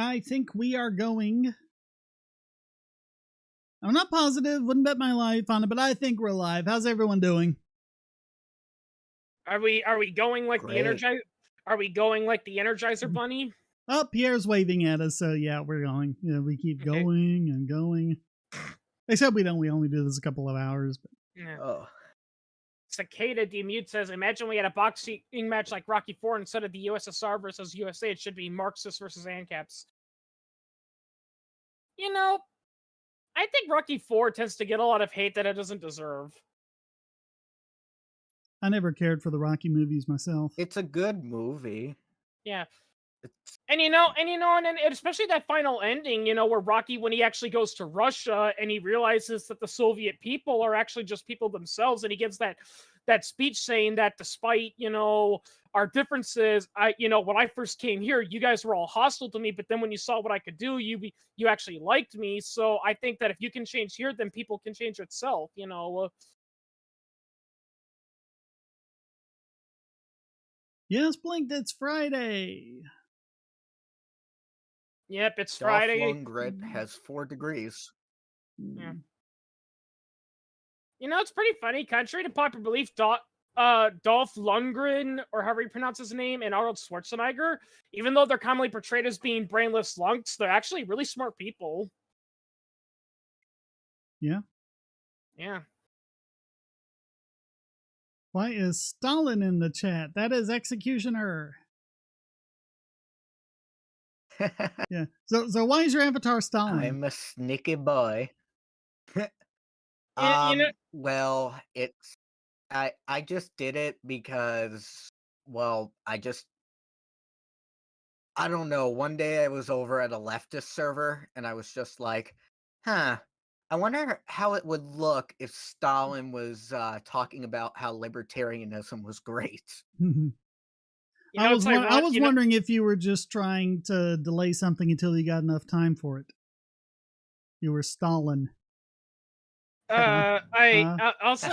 I think we are going. I'm not positive, wouldn't bet my life on it, but I think we're live. How's everyone doing? Are we going like Great. the Energizer? Are we going like the Energizer Bunny? Oh, Pierre's waving at us, so yeah, we're going. Yeah, we keep Okay. going and going. Except we don't. We only do this a couple of hours. But Yeah. Oh, Cicada Demute says, imagine we had a boxing match like Rocky IV instead of the USSR versus USA. It should be Marxists versus ANCAPs. You know, I think Rocky IV tends to get a lot of hate that it doesn't deserve. I never cared for the Rocky movies myself. it's a good movie. Yeah. It's, And especially that final ending, where Rocky, when he actually goes to Russia and he realizes that the Soviet people are actually just people themselves, and he gives that speech saying that despite, our differences, when I first came here, you guys were all hostile to me, but then when you saw what I could do, you actually liked me. So I think that if you can change here, then people can change itself, Yes, Blinked, it's Friday. Yep, it's Dolph Friday. Lundgren has 4 degrees. Yeah. It's pretty funny. Contrary to popular belief, Dolph Lundgren, or however you pronounce his name, and Arnold Schwarzenegger, even though they're commonly portrayed as being brainless lunks, they're actually really smart people. Yeah. Yeah. Why is Stalin in the chat? That is Executioner. Yeah. So why is your avatar Stalin? I'm a sneaky boy. Well, I just did it because, well, I don't know. One day I was over at a leftist server and I was just like, I wonder how it would look if Stalin was talking about how libertarianism was great. I was wondering if you were just trying to delay something until you got enough time for it. You were Stalin. Also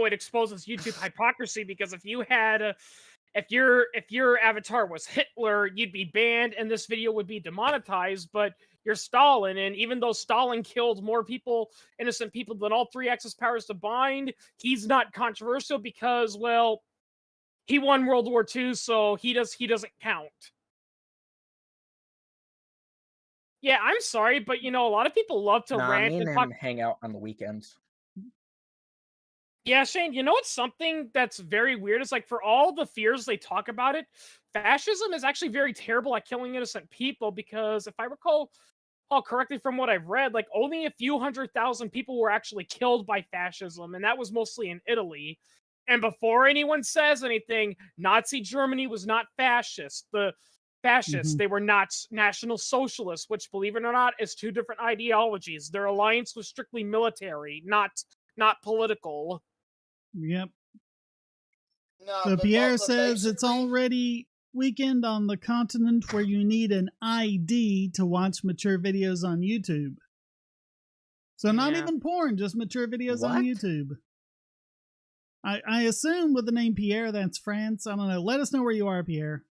it exposes YouTube hypocrisy, because if you had if your avatar was Hitler, you'd be banned and this video would be demonetized, but you're Stalin, and even though Stalin killed more innocent people than all 3 Axis powers combined, he's not controversial because, well, he won World War II, so he doesn't count. Yeah, I'm sorry, but a lot of people love to rant Me and and talk. him hang out on the weekends. Yeah, Shane, it's something that's very weird? It's like, for all the fears they talk about it, fascism is actually very terrible at killing innocent people, because if I recall correctly from what I've read, like, only a few 100,000 people were actually killed by fascism, and that was mostly in Italy. And before anyone says anything, Nazi Germany was not fascist. The fascists, they were not National Socialists, which, believe it or not, is 2 different ideologies. Their alliance was strictly military, not political. Yep. No, so Pierre says it's already weekend on the continent where you need an ID to watch mature videos on YouTube. So not even porn, just mature videos on YouTube. I assume with the name Pierre, that's France. I don't know. Let us know where you are, Pierre.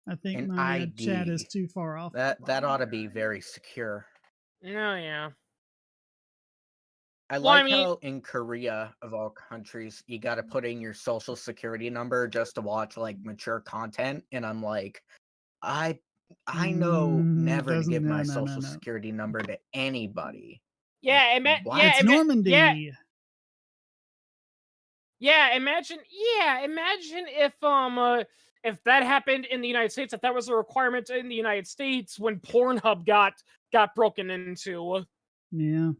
I think my chat is too far off. That ought to be very secure. Oh, yeah. I like how in Korea, of all countries, you got to put in your social security number just to watch like mature content, and I'm like, I know never to give my social security number to anybody. Yeah, it's Normandy. Yeah, imagine if that happened in the United States, if that was a requirement in the United States when Pornhub got broken into. Yeah.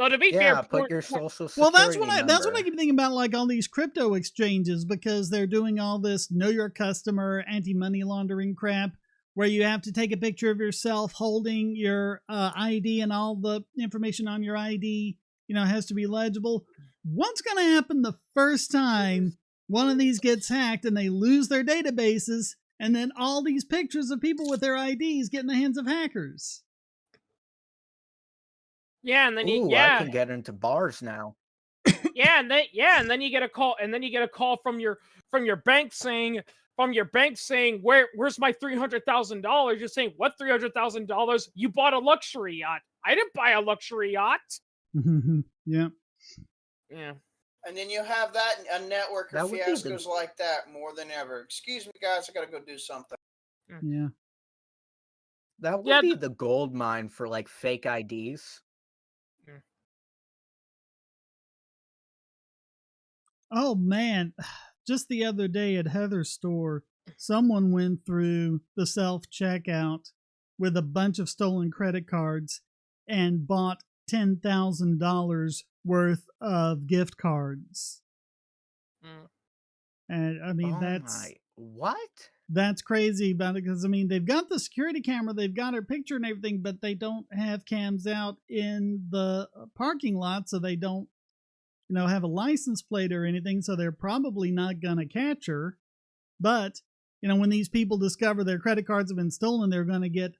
So to be fair, put your social security well, that's what I keep thinking about, like all these crypto exchanges, because they're doing all this know your customer, anti-money laundering crap, where you have to take a picture of yourself holding your ID, and all the information on your ID, has to be legible. What's going to happen the first time one of these gets hacked and they lose their databases, and then all these pictures of people with their IDs get in the hands of hackers? Yeah, and then I can get into bars now. and then you get a call, from your bank saying, where's my $300,000? You're saying, what $300,000? You bought a luxury yacht. I didn't buy a luxury yacht. Yeah. Yeah. And then you have that a network of fiascos like that more than ever. Excuse me, guys, I gotta go do something. Yeah. That would be the gold mine for like fake IDs. Oh man, just the other day at Heather's store, someone went through the self-checkout with a bunch of stolen credit cards and bought $10,000 worth of gift cards. And I mean, that's crazy about it, because I mean, they've got the security camera, they've got her picture and everything, but they don't have cams out in the parking lot, so they don't, have a license plate or anything, so they're probably not gonna catch her. But when these people discover their credit cards have been stolen, they're gonna get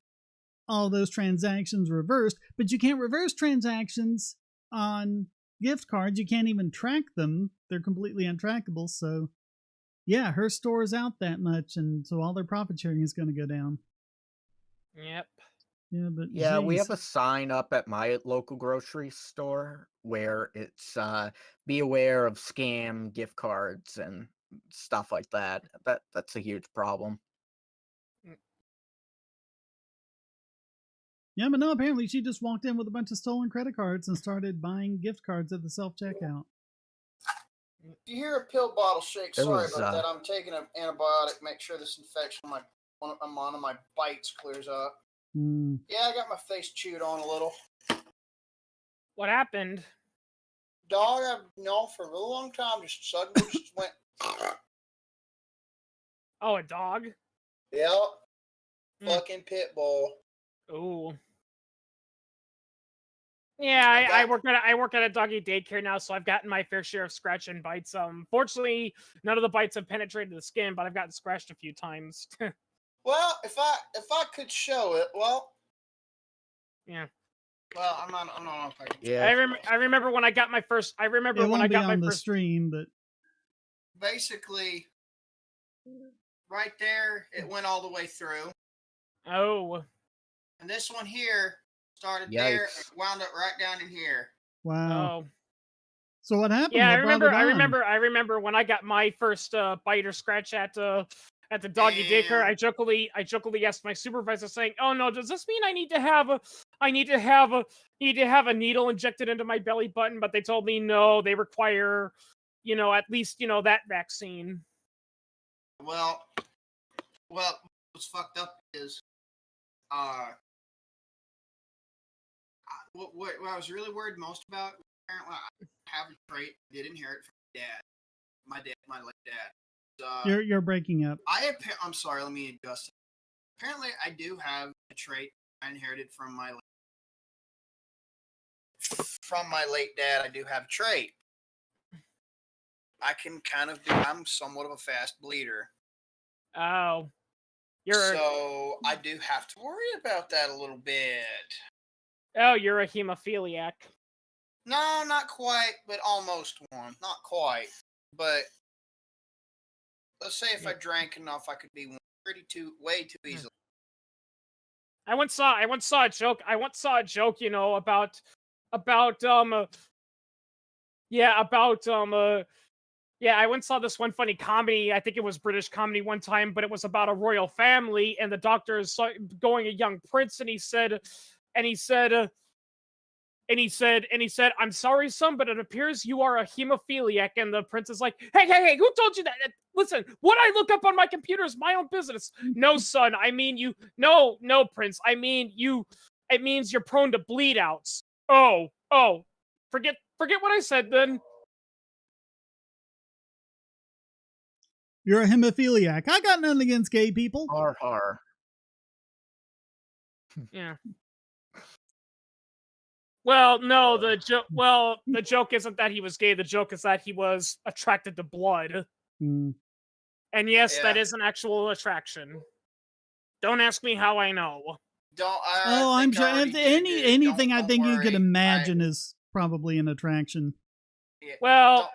all those transactions reversed. But you can't reverse transactions on gift cards. You can't even track them. They're completely untrackable. So yeah, her store is out that much, and so all their profit sharing is going to go down. Yep. Yeah, but we have a sign up at my local grocery store where it's be aware of scam gift cards and stuff like that. That's a huge problem. Yeah, but no, apparently she just walked in with a bunch of stolen credit cards and started buying gift cards at the self-checkout. If you hear a pill bottle shake, sorry about that. I'm taking an antibiotic, make sure this infection I'm on my bites clears up. Yeah, I got my face chewed on a little. What happened? Dog I've known for a really long time just suddenly just went. Oh, a dog? Yep. Fucking pit bull. Ooh. Yeah, I work at a doggy daycare now, so I've gotten my fair share of scratch and bites. Fortunately, none of the bites have penetrated the skin, but I've gotten scratched a few times. Well, if I could show it, well. Yeah. Well, I don't know if I can. Yeah. I remember when I got my first. I remember it when I got on my the first stream, but basically, right there, it went all the way through. Oh. And this one here started there and wound up right down in here. Wow. Oh. So what happened? Yeah, What I remember when I got my first bite or scratch at the doggy daycare. I jokingly asked my supervisor, saying, "Oh no, does this mean I need to have a needle injected into my belly button?" But they told me no, they require, at least that vaccine. Well, what's fucked up is, what I was really worried most about. Apparently, I have a trait. I did inherit from my dad, my late dad. You're breaking up. I'm sorry. Let me adjust. Apparently, I do have a trait I inherited from my late dad. I do have a trait. I can I'm somewhat of a fast bleeder. Oh. So I do have to worry about that a little bit. Oh, you're a hemophiliac. No, not quite, but almost one. Not quite, but let's say if I drank enough, I could be way too easily. I once saw a joke. I once saw this one funny comedy. I think it was British comedy one time, but it was about a royal family, and the doctor is going a young prince, and he said, "I'm sorry, son, but it appears you are a hemophiliac." And the prince is like, hey, who told you that? Listen, what I look up on my computer is my own business. No, son, I mean you. No, prince, I mean you. It means you're prone to bleed outs. Oh, forget what I said then. You're a hemophiliac. I got nothing against gay people. Har. Yeah. Well, no, the joke isn't that he was gay. The joke is that he was attracted to blood. And yes, that is an actual attraction. Don't ask me how I know. I'm sure anything I think you could imagine is probably an attraction. Yeah, Well,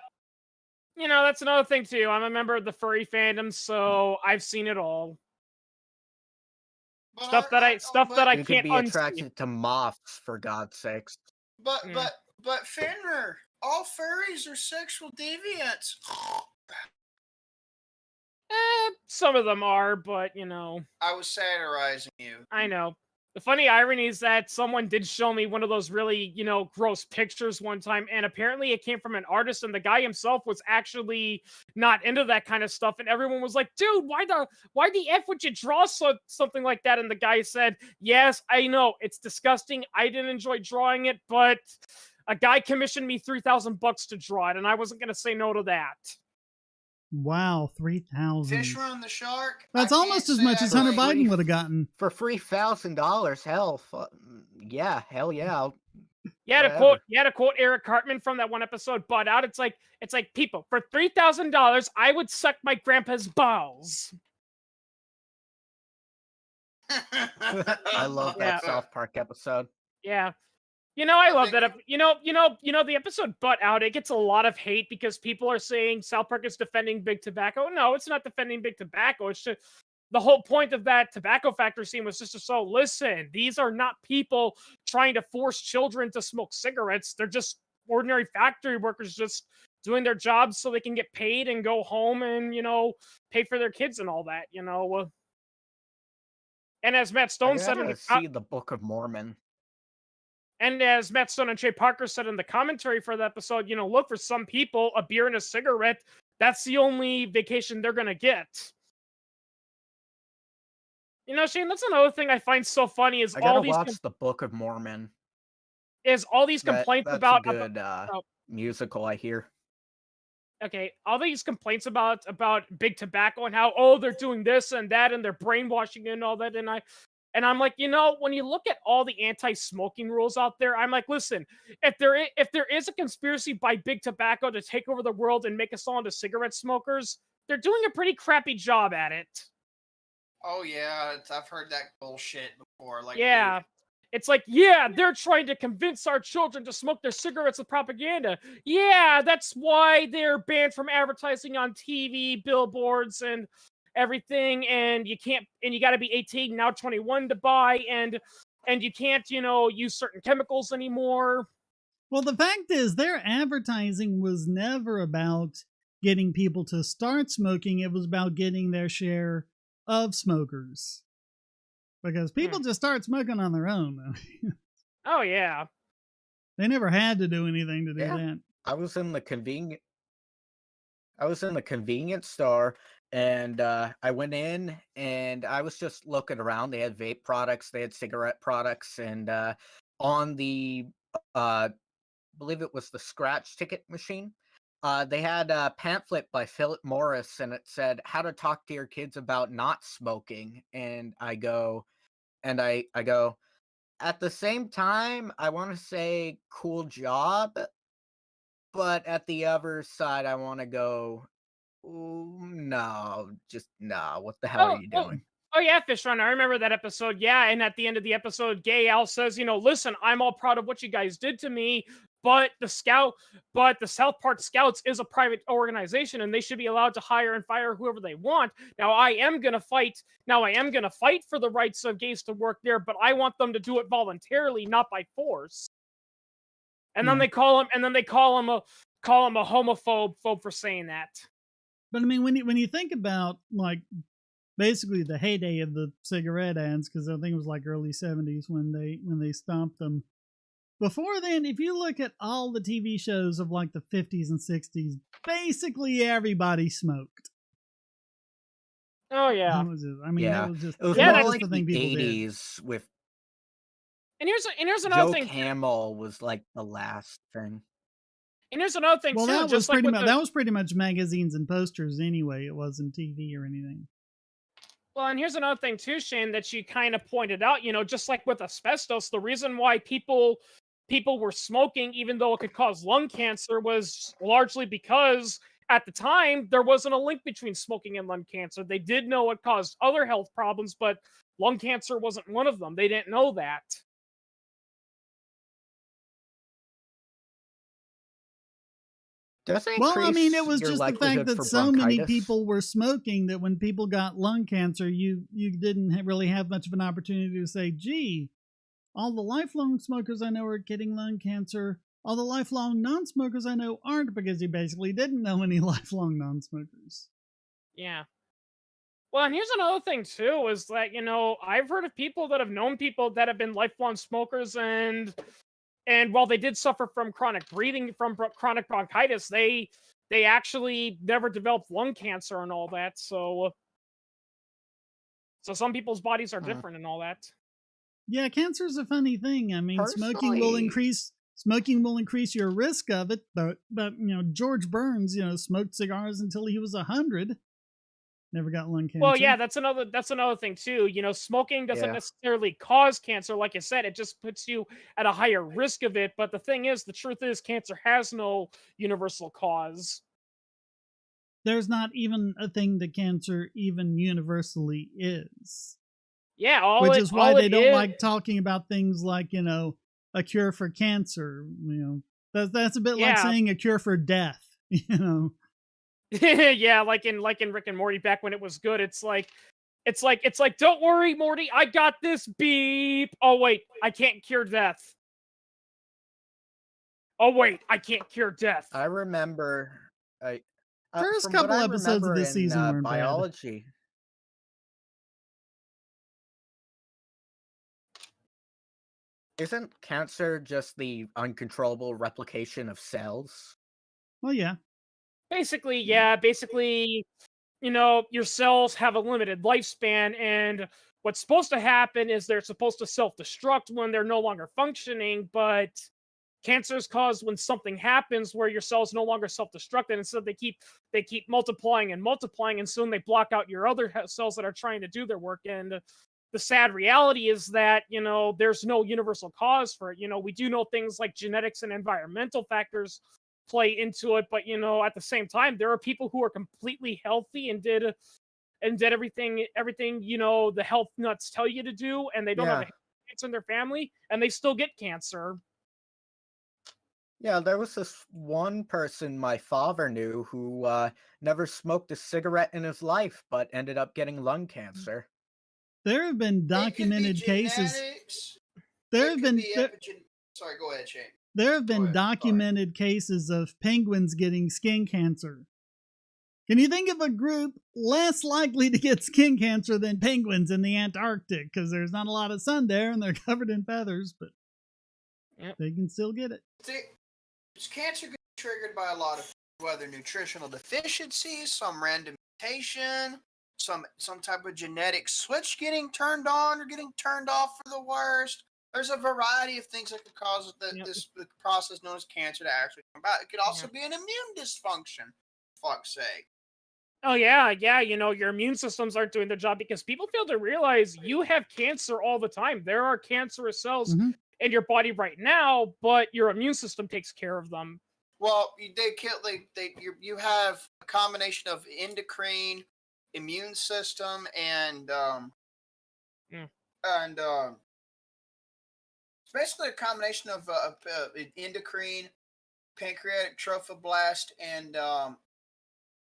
that's another thing too. I'm a member of the furry fandom, so I've seen it all. Stuff that I you could can't be unsee. attracted to moths, for God's sakes. But Fenrir, all furries are sexual deviants. Some of them are, but I was satirizing you. I know. The funny irony is that someone did show me one of those really, gross pictures one time, and apparently it came from an artist, and the guy himself was actually not into that kind of stuff, and everyone was like, "Dude, why the F would you draw something like that?" And the guy said, "Yes, I know, it's disgusting. I didn't enjoy drawing it, but a guy commissioned me $3,000 to draw it, and I wasn't gonna say no to that." Wow, 3,000. Fish run the shark. That's almost as much as Hunter Biden would have gotten for $3,000. Hell, hell yeah. You had to quote Eric Cartman from that one episode, Butt Out. It's like people, for $3,000, I would suck my grandpa's balls. I love that South Park episode. Yeah. I love that. The episode Butt Out, it gets a lot of hate because people are saying South Park is defending Big Tobacco. No, it's not defending Big Tobacco. It's just the whole point of that tobacco factory scene was just to show, listen, these are not people trying to force children to smoke cigarettes. They're just ordinary factory workers just doing their jobs so they can get paid and go home and, pay for their kids and all that, And as Matt Stone said see the Book of Mormon. And as Matt Stone and Jay Parker said in the commentary for the episode, look, for some people, a beer and a cigarette, that's the only vacation they're going to get. Shane, that's another thing I find so funny is I gotta watch the Book of Mormon. Is all these complaints that's about a good musical, I hear. Okay, all these complaints about Big Tobacco and how, they're doing this and that and they're brainwashing and all that, and I'm like, when you look at all the anti-smoking rules out there, I'm like, listen, if there is a conspiracy by Big Tobacco to take over the world and make us all into cigarette smokers, they're doing a pretty crappy job at it. Oh yeah, I've heard that bullshit before. Like, yeah, it's like, yeah, they're trying to convince our children to smoke their cigarettes with propaganda. Yeah, that's why they're banned from advertising on TV, billboards, and everything, and you got to be 18, now 21 to buy, and you can't use certain chemicals anymore. Well, the fact is their advertising was never about getting people to start smoking. It was about getting their share of smokers, because people just start smoking on their own. Oh yeah, they never had to do anything to do that. I was in the convenience store, and I went in and I was just looking around. They had vape products, they had cigarette products, and on the I believe it was the scratch ticket machine, they had a pamphlet by Philip Morris, and it said how to talk to your kids about not smoking. And I go, at the same time, I want to say cool job, but at the other side, I want to go, no, what the hell are you doing? Oh yeah, Fish Run, I remember that episode. Yeah, and at the end of the episode, Gay Al says, listen, I'm all proud of what you guys did to me, but the South Park Scouts is a private organization, and they should be allowed to hire and fire whoever they want. Now I am gonna fight for the rights of gays to work there, but I want them to do it voluntarily, not by force. And then they call him a homophobe for saying that. But I mean, when you think about like basically the heyday of the cigarette ads, because I think it was like early 70s when they stopped them. Before then, if you look at all the TV shows of like the 50s and 60s, basically everybody smoked. Oh yeah. That was just it was more like the thing the people 80s did. with. And here's another thing. Joe Camel was like the last thing. And here's another thing well, too. That was pretty much magazines and posters anyway. It wasn't TV or anything. Well, and here's another thing too, Shane, that you kind of pointed out. Just like with asbestos, the reason why people were smoking, even though it could cause lung cancer, was largely because at the time there wasn't a link between smoking and lung cancer. They did know it caused other health problems, but lung cancer wasn't one of them. They didn't know that. Well, I mean, it was your just the fact likelihood that for so many bronchitis? people were smoking that when people got lung cancer, you didn't really have much of an opportunity to say, gee, all the lifelong smokers I know are getting lung cancer. All the lifelong non-smokers I know aren't, because you basically didn't know any lifelong non-smokers. Yeah. Well, and here's another thing too, is that, I've heard of people that have known people that have been lifelong smokers, and while they did suffer from chronic chronic bronchitis, they actually never developed lung cancer and all that. So some people's bodies are different and all that. Yeah, cancer's a funny thing. I mean, smoking will increase your risk of it, but George Burns, smoked cigars until he was 100. Never got lung cancer. Well, yeah, that's another thing too. Smoking doesn't necessarily cause cancer, like I said. It just puts you at a higher risk of it. But the thing is, the truth is, cancer has no universal cause. There's not even a thing that cancer even universally is. Yeah, which is why they don't like talking about things like, a cure for cancer. That's a bit like saying a cure for death. Yeah, like in Rick and Morty back when it was good. It's like, don't worry, Morty, I got this. Beep. Oh wait, I can't cure death. Oh wait, I can't cure death. I remember. First couple episodes of this season were biology. Bad. Isn't cancer just the uncontrollable replication of cells? Well, yeah. Basically, yeah. Basically, your cells have a limited lifespan, and what's supposed to happen is they're supposed to self-destruct when they're no longer functioning, but cancer is caused when something happens where your cells no longer self-destruct, and instead they keep multiplying and multiplying, and soon they block out your other cells that are trying to do their work. And the sad reality is that, there's no universal cause for it. We do know things like genetics and environmental factors play into it, but at the same time, there are people who are completely healthy and did everything the health nuts tell you to do, and they don't have cancer in their family, and they still get cancer. Yeah, there was this one person my father knew who never smoked a cigarette in his life, but ended up getting lung cancer. There have been documented cases. Sorry, go ahead, Shane. There have been documented cases of penguins getting skin cancer. Can you think of a group less likely to get skin cancer than penguins in the Antarctic? Because there's not a lot of sun there and they're covered in feathers, but they can still get it. Cancer gets triggered by a lot of things, whether nutritional deficiencies, some random mutation, some type of genetic switch getting turned on or getting turned off for the worst. There's a variety of things that could cause this process known as cancer to actually come about. It could also be an immune dysfunction, for fuck's sake. Oh, yeah. Your immune systems aren't doing their job, because people fail to realize you have cancer all the time. There are cancerous cells in your body right now, but your immune system takes care of them. Well, you have a combination of endocrine, immune system, and it's basically a combination of endocrine, pancreatic trophoblast, and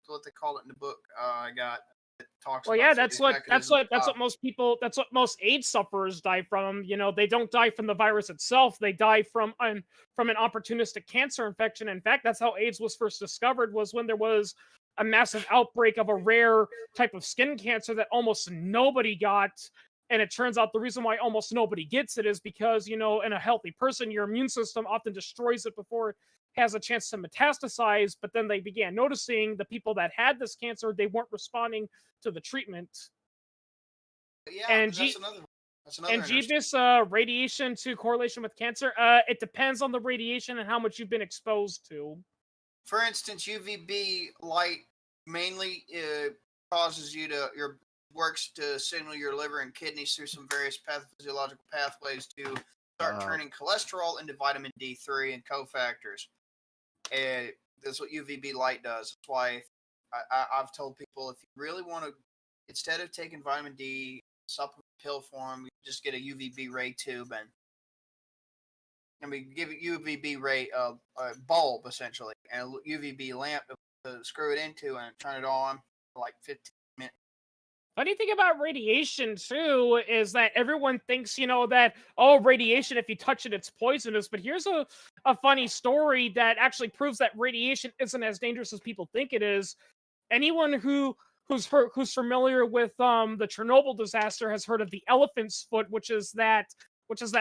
what they call it in the book I got. It talks about that's what most AIDS sufferers die from. They don't die from the virus itself. They die from an opportunistic cancer infection. In fact, that's how AIDS was first discovered, was when there was a massive outbreak of a rare type of skin cancer that almost nobody got. And it turns out the reason why almost nobody gets it is because, in a healthy person, your immune system often destroys it before it has a chance to metastasize. But then they began noticing the people that had this cancer, they weren't responding to the treatment. Yeah, and that's another this radiation to correlation with cancer, it depends on the radiation and how much you've been exposed to. For instance, UVB light mainly causes your works to signal your liver and kidneys through some various pathophysiological pathways to start turning cholesterol into vitamin D3 and cofactors. And that's what UVB light does. That's why I've told people, if you really want to, instead of taking vitamin D supplement pill form, you just get a UVB ray tube and I mean, give it UVB ray a bulb essentially, and a UVB lamp to screw it into and turn it on for like 15 minutes. Funny thing about radiation too is that everyone thinks, that, oh, radiation, if you touch it, it's poisonous. But here's a funny story that actually proves that radiation isn't as dangerous as people think it is. Anyone who's familiar with the Chernobyl disaster has heard of the elephant's foot, which is that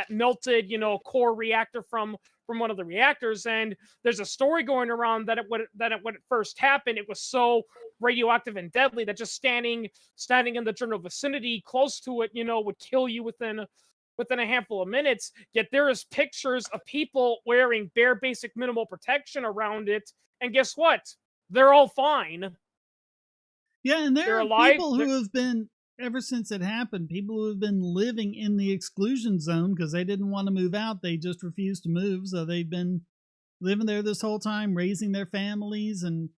melted, core reactor from one of the reactors. And there's a story going around that when it first happened, it was so radioactive and deadly that just standing in the general vicinity close to it, would kill you within a handful of minutes. Yet there is pictures of people wearing bare basic minimal protection around it, and guess what? They're all fine. Yeah, and there They're are alive. people who have been, ever since it happened, people who have been living in the exclusion zone because they didn't want to move out. They just refused to move. So they've been living there this whole time, raising their families, and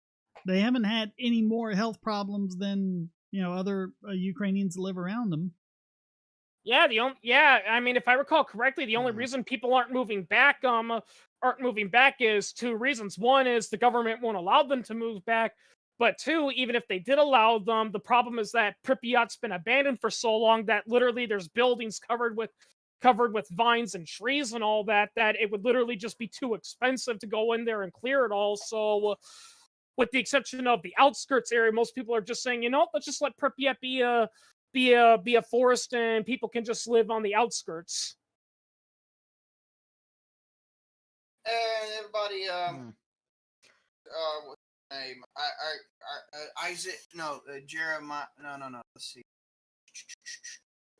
they haven't had any more health problems than, other Ukrainians that live around them. Yeah, I mean, if I recall correctly, the only reason people aren't moving back is two reasons. One is the government won't allow them to move back. But two, even if they did allow them, the problem is that Pripyat's been abandoned for so long that literally there's buildings covered with vines and trees and all that it would literally just be too expensive to go in there and clear it all. So, with the exception of the outskirts area, most people are just saying, let's just let Pripyat be a forest and people can just live on the outskirts. And everybody, what's his name? Isaac? No, Jeremiah. No. Let's see.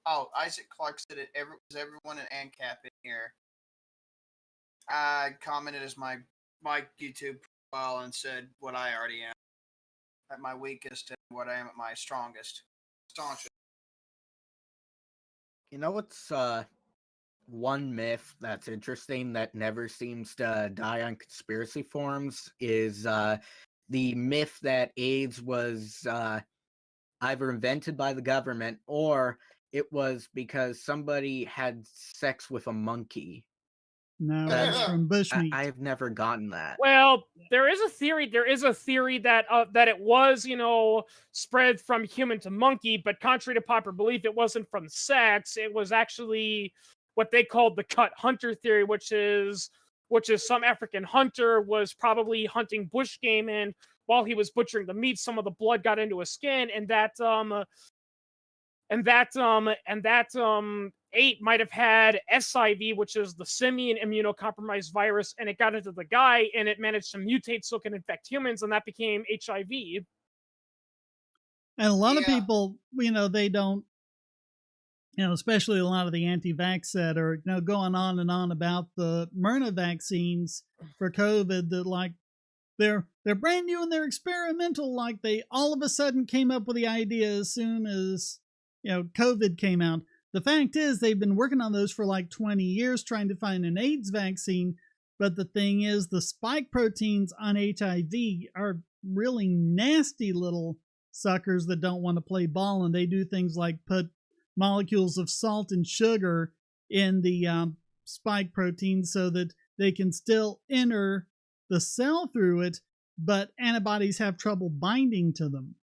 Oh, Isaac Clark said it. Everyone in ANCAP in here. I commented as my YouTube profile and said what I already am at my weakest and what I am at my strongest. Staunchest. You know what's one myth that's interesting that never seems to die on conspiracy forums is the myth that AIDS was either invented by the government or it was because somebody had sex with a monkey. No, that's from bushmeat. I've never gotten that. Well, there is a theory that it was, spread from human to monkey, but contrary to popular belief, it wasn't from sex. It was actually what they called the cut hunter theory, which is some African hunter was probably hunting bush game, and while he was butchering the meat, some of the blood got into his skin, and that ape might have had SIV, which is the simian immunocompromised virus, and it got into the guy, and it managed to mutate so it can infect humans, and that became HIV. And a lot of people, they don't, especially a lot of the anti-vax set are, going on and on about the Myrna vaccines for COVID that, like, they're brand new and they're experimental. Like, they all of a sudden came up with the idea as soon as, COVID came out. The fact is, they've been working on those for like 20 years trying to find an AIDS vaccine. But the thing is, the spike proteins on HIV are really nasty little suckers that don't want to play ball. And they do things like put molecules of salt and sugar in the spike proteins so that they can still enter the cell through it, but antibodies have trouble binding to them.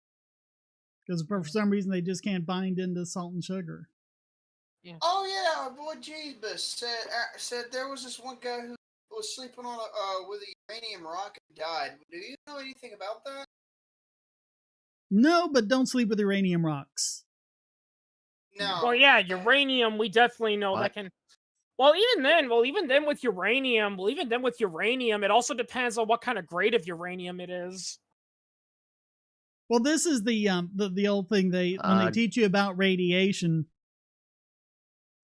Because for some reason, they just can't bind into salt and sugar. Yeah. Oh yeah, our boy Jeebus said there was this one guy who was sleeping on with a uranium rock and died. Do you know anything about that? No, but don't sleep with uranium rocks. No. Well, yeah, uranium. We definitely know that can. Well, even then with uranium, it also depends on what kind of grade of uranium it is. Well, this is the old thing when they teach you about radiation.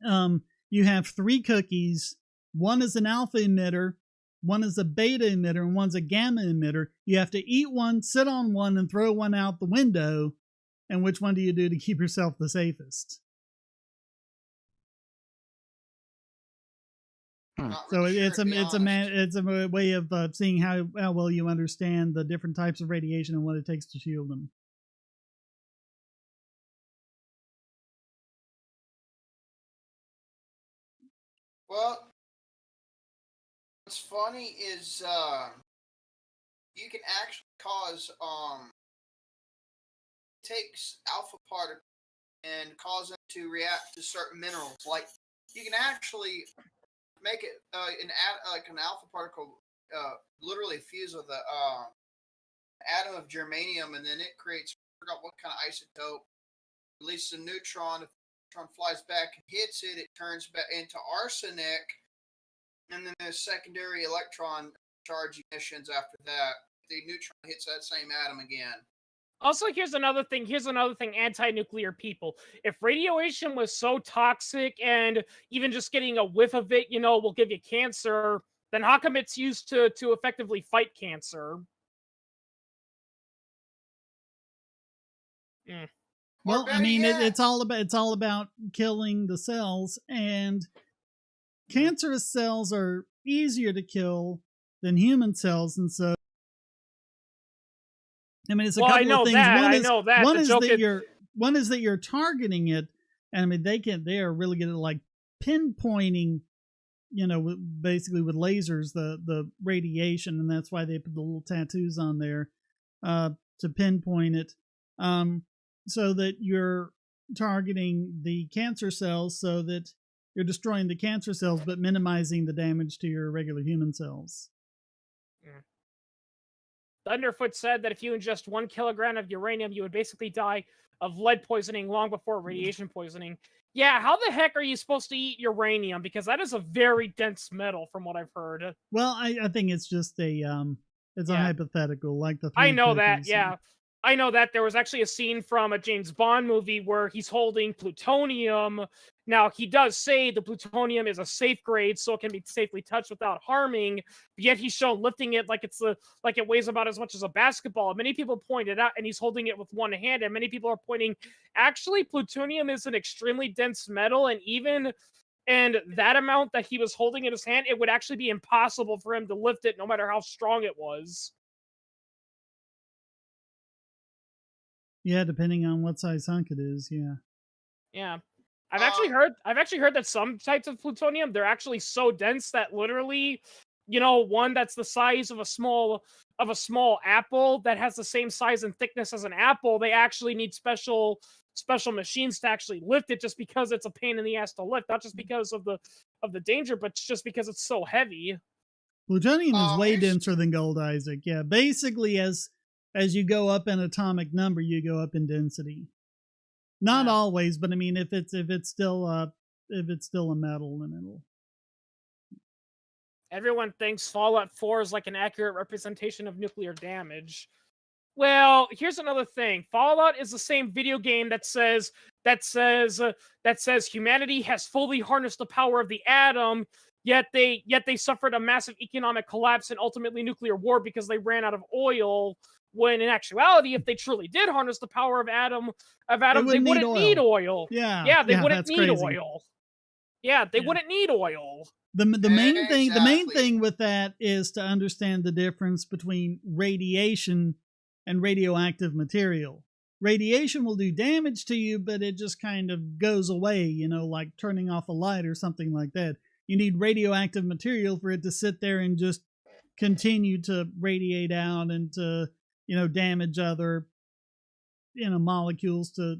You have 3 cookies. One is an alpha emitter, one is a beta emitter, and one's a gamma emitter. You have to eat one, sit on one, and throw one out the window. And which one do you do to keep yourself the safest? So it's a way of seeing how well you understand the different types of radiation and what it takes to shield them. Well, what's funny is you can actually cause takes alpha particles and cause them to react to certain minerals. Like you can actually make it like an alpha particle literally fuse with a atom of germanium, and then it creates, I forgot what kind of isotope, releases a neutron. If the neutron flies back and hits it, it turns back into arsenic, and then there's secondary electron charge emissions after that. The neutron hits that same atom again. Also, here's another thing. Anti-nuclear people. If radiation was so toxic and even just getting a whiff of it, will give you cancer, then how come it's used to effectively fight cancer? Mm. Well, I mean, it's all about killing the cells, and cancerous cells are easier to kill than human cells, and so I mean, it's a couple of things. One is that you're targeting it, and I mean they are really good at like pinpointing, basically with lasers the radiation, and that's why they put the little tattoos on there to pinpoint it, so that you're targeting the cancer cells, so that you're destroying the cancer cells but minimizing the damage to your regular human cells. Yeah. Thunderfoot said that if you ingest 1 kilogram of uranium, you would basically die of lead poisoning long before radiation poisoning. Yeah, how the heck are you supposed to eat uranium? Because that is a very dense metal, from what I've heard. Well, I think it's just a hypothetical, like the. I know that. Yeah, I know that. There was actually a scene from a James Bond movie where he's holding plutonium. Now, he does say the plutonium is a safe grade, so it can be safely touched without harming, but yet he's shown lifting it like it weighs about as much as a basketball. Many people point it out, and he's holding it with one hand, and many people are pointing, actually, plutonium is an extremely dense metal, and that amount that he was holding in his hand, it would actually be impossible for him to lift it no matter how strong it was. Yeah, depending on what size hunk it is, yeah. Yeah. I've actually heard that some types of plutonium, they're actually so dense that literally, one that's the size of a small apple that has the same size and thickness as an apple, they actually need special machines to actually lift it, just because it's a pain in the ass to lift, not just because of the danger, but just because it's so heavy. Plutonium is way denser than gold, Isaac. Yeah, basically as you go up in atomic number, you go up in density. Not always, but I mean, if it's still a metal, then it'll. Everyone thinks Fallout 4 is like an accurate representation of nuclear damage. Well, here's another thing. Fallout is the same video game that says humanity has fully harnessed the power of the atom, yet they suffered a massive economic collapse and ultimately nuclear war because they ran out of oil. When in actuality, if they truly did harness the power of atom, they wouldn't need oil. Yeah, they wouldn't need oil. Yeah, they wouldn't need oil. The main thing with that is to understand the difference between radiation and radioactive material. Radiation will do damage to you, but it just kind of goes away, like turning off a light or something like that. You need radioactive material for it to sit there and just continue to radiate out and to damage other molecules and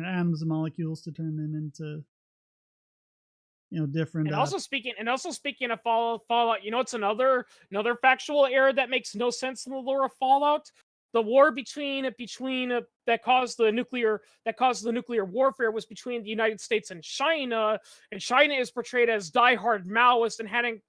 atoms and molecules to turn them into different. And also speaking of Fallout, it's another factual error that makes no sense in the lore of Fallout. The war that caused the nuclear warfare was between the United States and China is portrayed as diehard Maoist and hadn't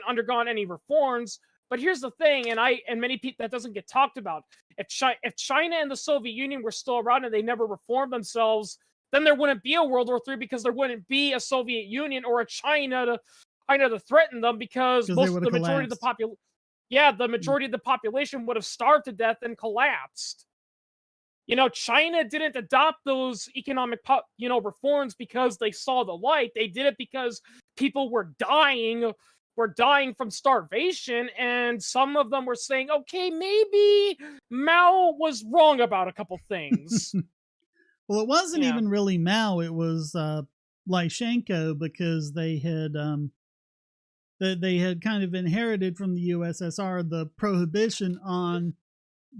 undergone any reforms. But here's the thing, and many people, that doesn't get talked about. If China and the Soviet Union were still around and they never reformed themselves, then there wouldn't be a World War III, because there wouldn't be a Soviet Union or a China to threaten them, because the majority of the population would have starved to death and collapsed. China didn't adopt those economic reforms because they saw the light. They did it because people were dying from starvation, and some of them were saying, okay, maybe Mao was wrong about a couple things. Well, it wasn't even really Mao, it was Lyshenko, because they had that they had kind of inherited from the USSR, the prohibition on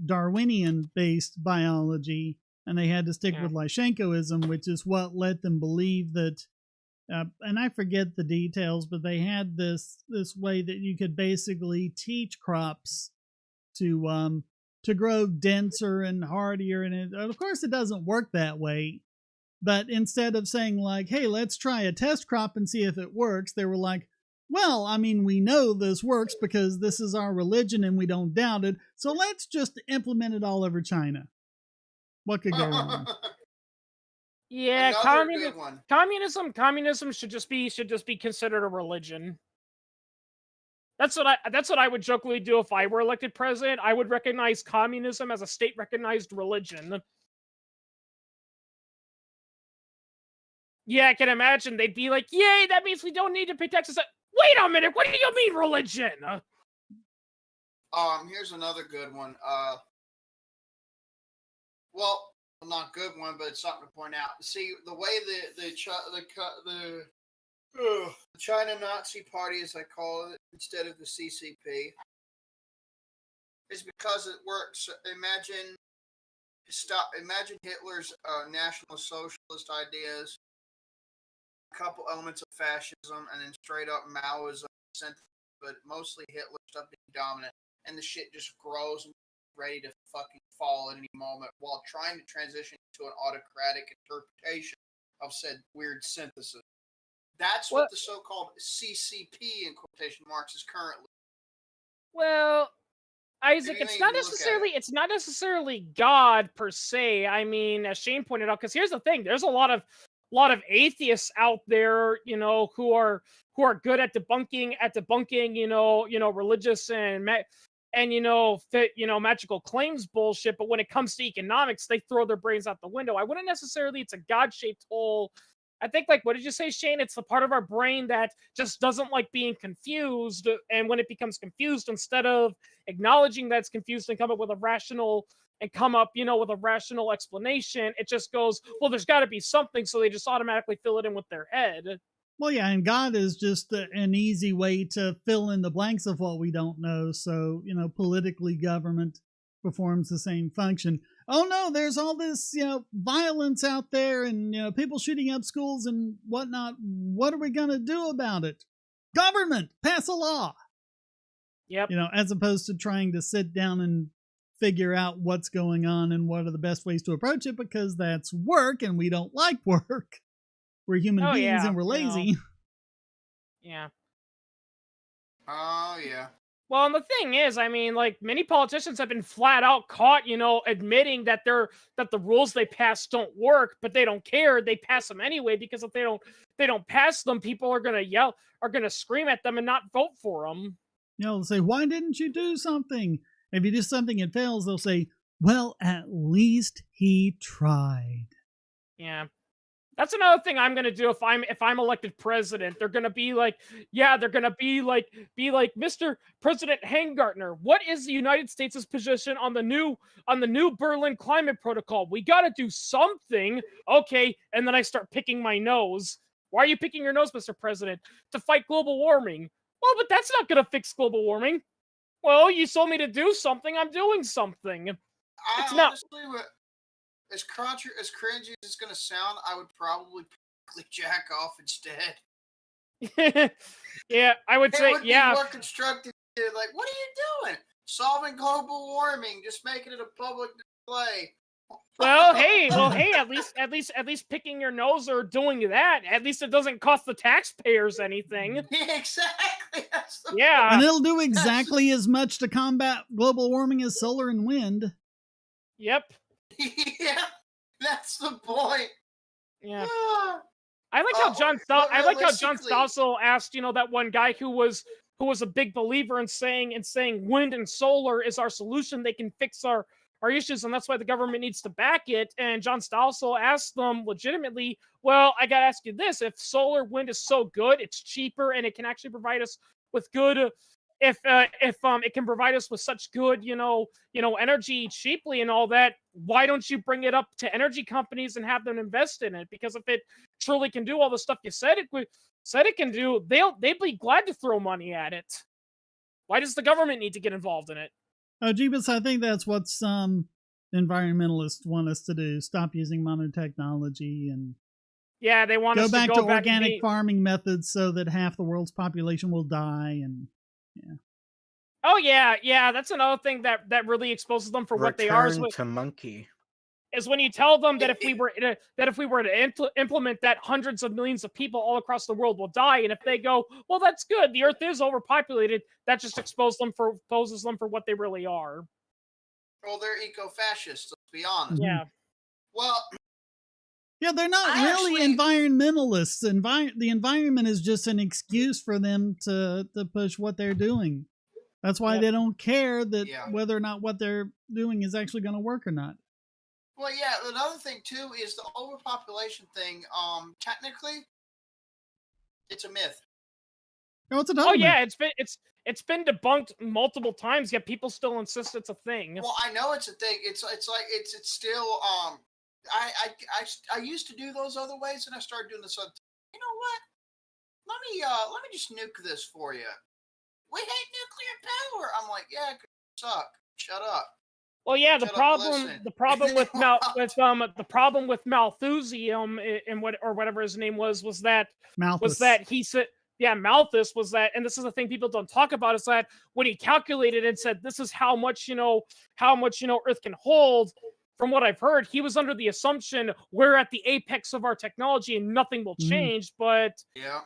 Darwinian-based biology, and they had to stick with Lyshenkoism, which is what let them believe that, and I forget the details, but they had this way that you could basically teach crops to grow denser and hardier, and of course it doesn't work that way. But instead of saying like, hey, let's try a test crop and see if it works, they were like, well, I mean, we know this works because this is our religion and we don't doubt it, so let's just implement it all over China. What could go wrong? Yeah, communism should just be considered a religion. That's what I would jokingly do if I were elected president. I would recognize communism as a state-recognized religion. Yeah, I can imagine they'd be like, "Yay, that means we don't need to pay taxes." Wait a minute, what do you mean religion? Here's another good one. Well, not good one, but it's something to point out. See, the way the China Nazi Party, as I call it, instead of the CCP, is because it works. Imagine Hitler's National Socialist ideas, a couple elements of fascism, and then straight up Maoism, but mostly Hitler stuff being dominant, and the shit just grows and ready to fucking fall at any moment while trying to transition to an autocratic interpretation of said weird synthesis. That's what the so-called CCP in quotation marks is currently. Well, Isaac, it's not necessarily God per se. I mean, as Shane pointed out, because here's the thing: there's a lot of atheists out there, who are good at debunking, religious and magical claims bullshit. But when it comes to economics, they throw their brains out the window. I wouldn't necessarily. It's a God-shaped hole. I think, like, what did you say, Shane? It's the part of our brain that just doesn't like being confused. And when it becomes confused, instead of acknowledging that it's confused and come up with a rational explanation, it just goes, well, there's got to be something. So they just automatically fill it in with their head. Well, yeah, and God is just an easy way to fill in the blanks of what we don't know. So, politically, government performs the same function. Oh no, there's all this, violence out there and, people shooting up schools and whatnot. What are we going to do about it? Government, pass a law. Yep. As opposed to trying to sit down and figure out what's going on and what are the best ways to approach it, because that's work and we don't like work. We're human beings and we're lazy. Yeah. Oh, yeah. Well, and the thing is, I mean, like, many politicians have been flat out caught, admitting that the rules they pass don't work, but they don't care. They pass them anyway, because if they don't pass them, people are gonna yell, are gonna scream at them and not vote for them. They'll say, "Why didn't you do something?" If you do something and fails, they'll say, "Well, at least he tried." Yeah. That's another thing I'm gonna do if I'm elected president. They're gonna be like, Mr. President Hangartner, what is the United States' position on the new Berlin Climate Protocol? We gotta do something, okay? And then I start picking my nose. Why are you picking your nose, Mr. President? To fight global warming. Well, but that's not gonna fix global warming. Well, you told me to do something. I'm doing something. As cringy as it's going to sound, I would probably jack off instead. Yeah, I would say, be more constructive. Like, what are you doing? Solving global warming, just making it a public display. Well, hey, at least picking your nose or doing that, at least it doesn't cost the taxpayers anything. Yeah, exactly. Yeah. And it'll do exactly as much to combat global warming as solar and wind. Yep. Yeah, that's the point. Yeah. I like how John Stossel asked, that one guy who was a big believer in saying wind and solar is our solution. They can fix our issues, and that's why the government needs to back it. And John Stossel asked them legitimately, well, I gotta ask you this: if solar wind is so good, it's cheaper, and it can actually provide us with good. If it can provide us with such good, energy cheaply and all that, why don't you bring it up to energy companies and have them invest in it? Because if it truly can do all the stuff you said it said it can do, they'd be glad to throw money at it. Why does the government need to get involved in it? Oh, Jeebus, I think that's what some environmentalists want us to do. Stop using modern technology and yeah, they want us to go back to organic farming methods so that half the world's population will die. And yeah. Oh yeah, that's another thing that really exposes them for what they are. Return to monkey. Is when you tell them that if we were to implement that, hundreds of millions of people all across the world will die, and if they go, well, that's good, the Earth is overpopulated, that just exposes them for what they really are. Well, they're eco-fascists. Let's be honest. Yeah. Well. Yeah, they're not really environmentalists. The environment is just an excuse for them to push what they're doing. That's why they don't care that whether or not what they're doing is actually going to work or not. Well, yeah. Another thing too is the overpopulation thing. Technically, it's a myth. No, it's a total myth. Yeah, it's been debunked multiple times, yet people still insist it's a thing. Well, I know it's a thing. It's still I used to do those other ways, and I started doing this other. You know what? Let me just nuke this for you. We hate nuclear power. I'm like, yeah, it could suck. Shut up. Well, yeah, the problem with Malthusium and whatever his name was that he said, yeah, Malthus was that, and this is the thing people don't talk about, is that when he calculated and said this is how much Earth can hold. From what I've heard, he was under the assumption we're at the apex of our technology and nothing will change, but yeah.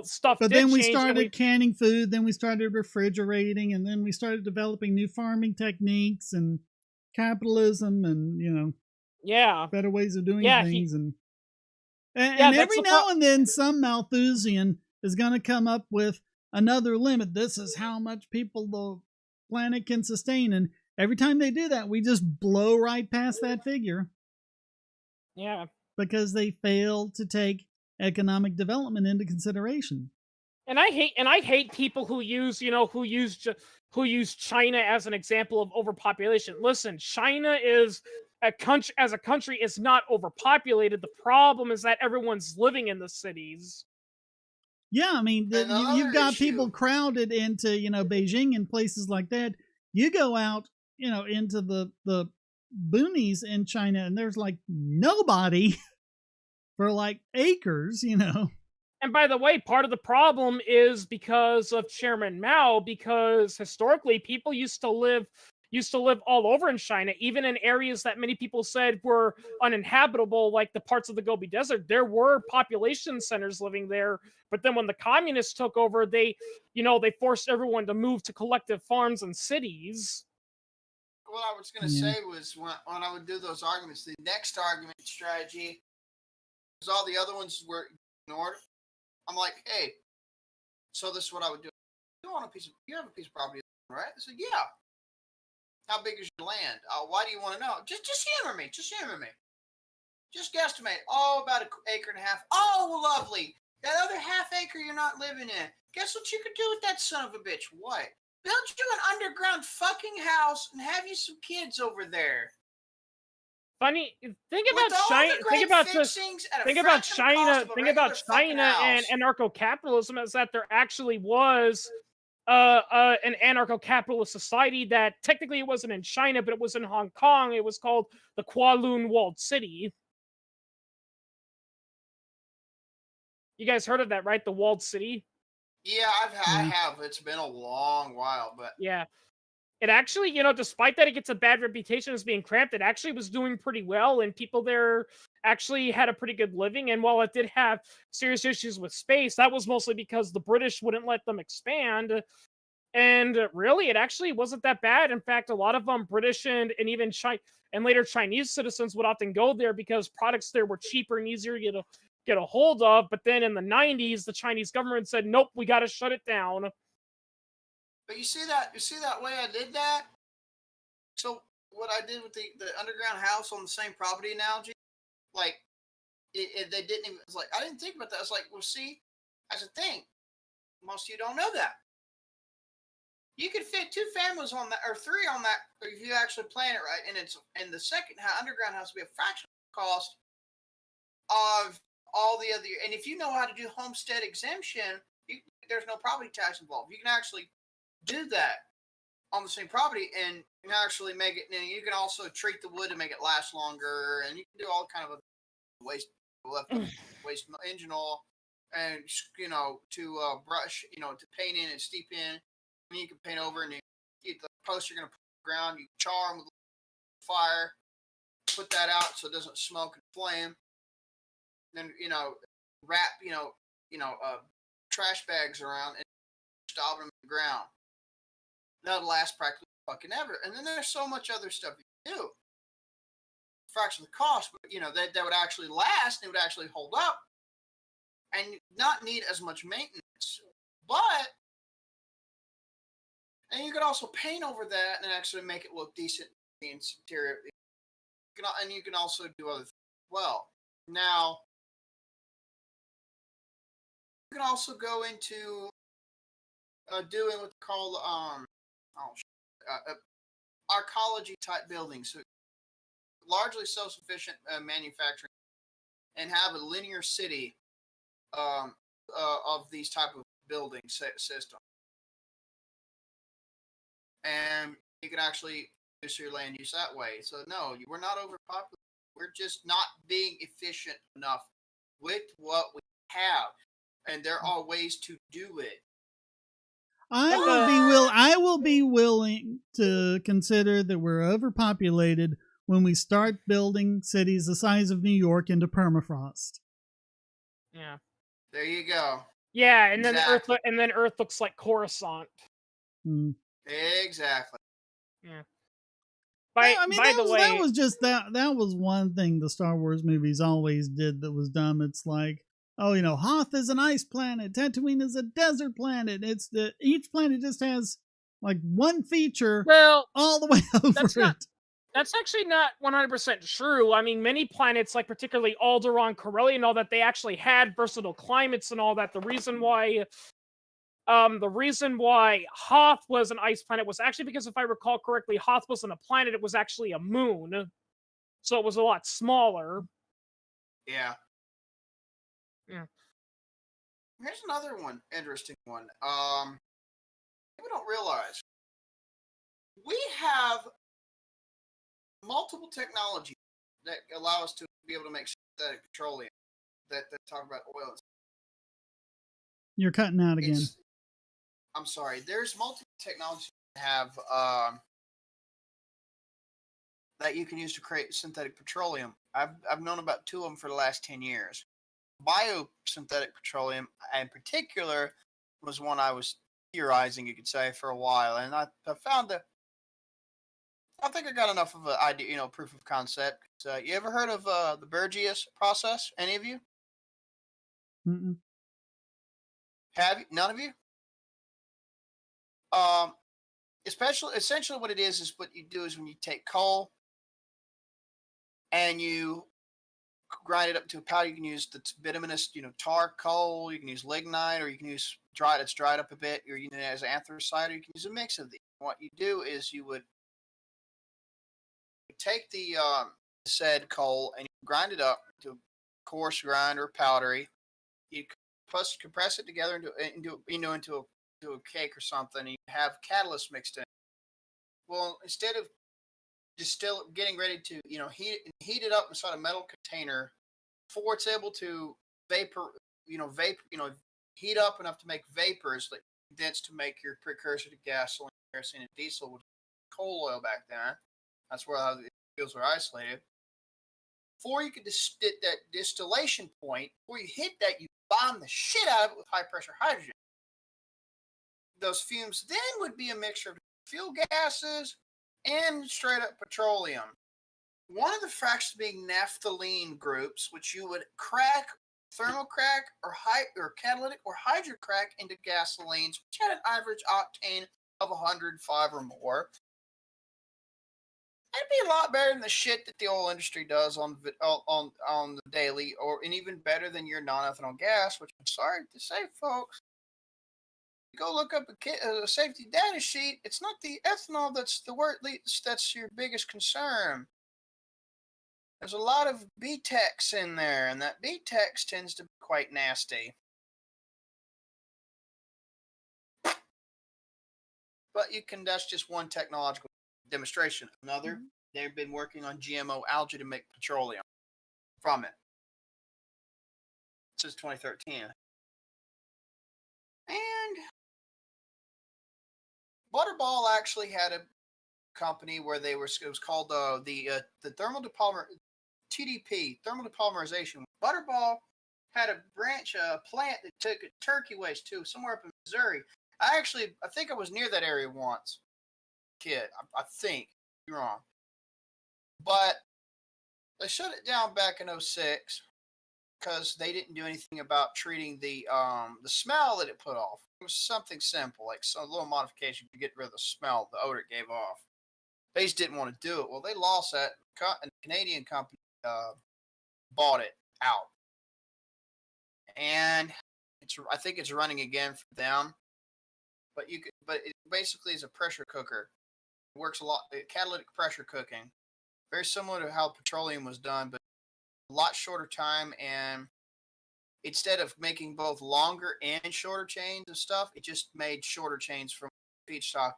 Stuff. But then we started canning food, then we started refrigerating, and then we started developing new farming techniques and capitalism, and better ways of doing things. And every now and then, some Malthusian is going to come up with another limit. This is how much people the planet can sustain, and every time they do that, we just blow right past that figure. Yeah, because they fail to take economic development into consideration. And I hate people who use China as an example of overpopulation. Listen, China is a country is not overpopulated. The problem is that everyone's living in the cities. Yeah, I mean, you've got people crowded into Beijing and places like that. You go out into the boonies in China, and there's like nobody. For like acres, And by the way, part of the problem is because of Chairman Mao, because historically people used to live all over in China, even in areas that many people said were uninhabitable, like the parts of the Gobi Desert. There were population centers living there, but then when the communists took over, they forced everyone to move to collective farms and cities. What I was going to say was when I would do those arguments, the next argument strategy, because all the other ones were ignored. I'm like, hey, so this is what I would do. You have a piece of property, right? I said, yeah. How big is your land? Why do you want to know? Just humor me. Just guesstimate. Oh, about an acre and a half. Oh, lovely. That other half acre you're not living in. Guess what you could do with that son of a bitch? What? Build you an underground fucking house and have you some kids over there. Funny, think about China and anarcho-capitalism, is that there actually was an anarcho-capitalist society that technically it wasn't in China, but it was in Hong Kong. It was called the Kowloon Walled City. You guys heard of that, right? The Walled City? Yeah, I have. It's been a long while, but yeah. It actually, despite that it gets a bad reputation as being cramped, it actually was doing pretty well, and people there actually had a pretty good living. And while it did have serious issues with space, that was mostly because the British wouldn't let them expand. And really, it actually wasn't that bad. In fact, a lot of British and even later Chinese citizens would often go there because products there were cheaper and easier to get a hold of. But then in the 90s, the Chinese government said, nope, we got to shut it down. But you see that way I did that? So what I did with the underground house on the same property analogy, like they didn't even, it's like, I didn't think about that. I was like, well, see, that's a thing. Most of you don't know that. You could fit 2 families on that, or 3 on that, if you actually plan it right. And the second underground house would be a fraction of the cost of all the other, and if you know how to do homestead exemption, there's no property tax involved. You can actually do that on the same property and actually make it. And you can also treat the wood to make it last longer, and you can do all kind of waste engine oil, and to brush, to paint in and steep in, and you can paint over, and the posts you're gonna put on the ground, you char them with fire, put that out so it doesn't smoke and flame. Then wrap trash bags around and stop them in the ground. That'll last practically fucking ever. And then there's so much other stuff you can do. Fraction of the cost, but that would actually last and it would actually hold up and not need as much maintenance. And you could also paint over that and actually make it look decent in the interior. And you can also do other things as well. Now, you can also go into doing what's called arcology type buildings. So largely self-sufficient manufacturing, and have a linear city of these type of building system. And you can actually use your land use that way. So no, we're not overpopulated. We're just not being efficient enough with what we have. And there are ways to do it. I will be willing to consider that we're overpopulated when we start building cities the size of New York into permafrost. Yeah. There you go. Yeah, and exactly. then Earth looks like Coruscant. Exactly. Yeah. That was one thing the Star Wars movies always did that was dumb. It's like, Hoth is an ice planet, Tatooine is a desert planet. Each planet just has like one feature all the way over it. That's actually not 100% true. I mean, many planets, like particularly Alderaan, Corellia, and all that, they actually had versatile climates and all that. The reason why Hoth was an ice planet was actually because, if I recall correctly, Hoth wasn't a planet; it was actually a moon, so it was a lot smaller. Yeah. Yeah. Here's another interesting one. People don't realize we have multiple technologies that allow us to be able to make synthetic petroleum that talk about oil. You're cutting out again. I'm sorry. There's multiple technologies that have that you can use to create synthetic petroleum. I've known about 2 of them for the last 10 years. Biosynthetic petroleum, in particular, was one I was theorizing, you could say, for a while, and I found that I think I got enough of an idea, proof of concept. You ever heard of the Burgess process? Any of you? Mm-mm. Have you? None of you? Essentially what it is what you do is when you take coal and you grind it up to a powder. You can use the bituminous, tar coal. You can use lignite, or you can use it's dried up a bit. You're using it as anthracite, or you can use a mix of these. What you do is you would take the said coal and you grind it up to coarse grind or powdery. You compress it together into a cake or something. And you have catalyst mixed in. Well, instead of getting ready to heat it up inside a metal container before it's able to heat up enough to make vapors that condense to make your precursor to gasoline, kerosene, and diesel, with coal oil back then. That's where the fuels are isolated. Before you could hit that distillation point, before you hit that, you bomb the shit out of it with high pressure hydrogen. Those fumes then would be a mixture of fuel gases and straight up petroleum. One of the fractions being naphthalene groups, which you would crack, thermocrack, or catalytic or hydrocrack into gasolines, which had an average octane of 105 or more. It'd be a lot better than the shit that the oil industry does on the daily, and even better than your non-ethanol gas, which I'm sorry to say, folks. Go look up a safety data sheet. It's not the ethanol that's the word. That's your biggest concern. There's a lot of B-Tex in there, and that B-Tex tends to be quite nasty. But that's just one technological demonstration. Another, they've been working on GMO algae to make petroleum from it since 2013. And Butterball actually had a company where it was called the thermal TDP, thermal depolymerization. Butterball had a plant that took turkey waste too, somewhere up in Missouri. I think I was near that area once, kid. I think you're wrong, but they shut it down back in 2006 because they didn't do anything about treating the smell that it put off. It was something simple, like some little modification to get rid of the smell, the odor it gave off. They just didn't want to do it. Well, they lost that, and the Canadian company bought it out, and I think it's running again for them. But it basically is a pressure cooker. It works a lot, catalytic pressure cooking, very similar to how petroleum was done, but a lot shorter time. And instead of making both longer and shorter chains of stuff, it just made shorter chains from feedstock.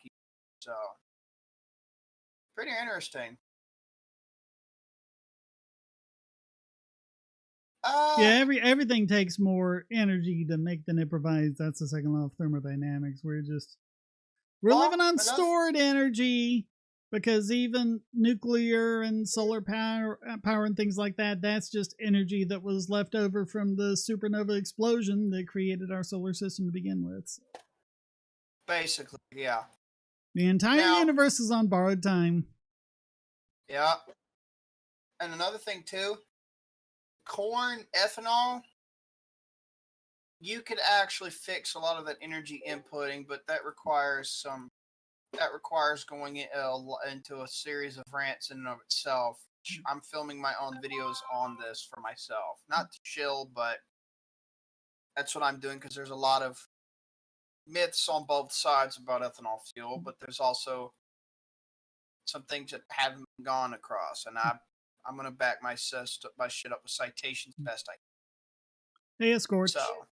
So pretty interesting. Yeah, everything takes more energy to make than it provides. That's the second law of thermodynamics. We're living on stored energy, because even nuclear and solar power and things like that, that's just energy that was left over from the supernova explosion that created our solar system to begin with. Basically, yeah. The entire universe is on borrowed time. Yeah. And another thing too, corn ethanol, you could actually fix a lot of that energy inputting, but that requires going into a series of rants in and of itself. I'm filming my own videos on this for myself, not to chill, but that's what I'm doing, because there's a lot of myths on both sides about ethanol fuel, but there's also some things that haven't gone across, and I'm gonna back my shit up with citations best I can. Hey, Scorch. So,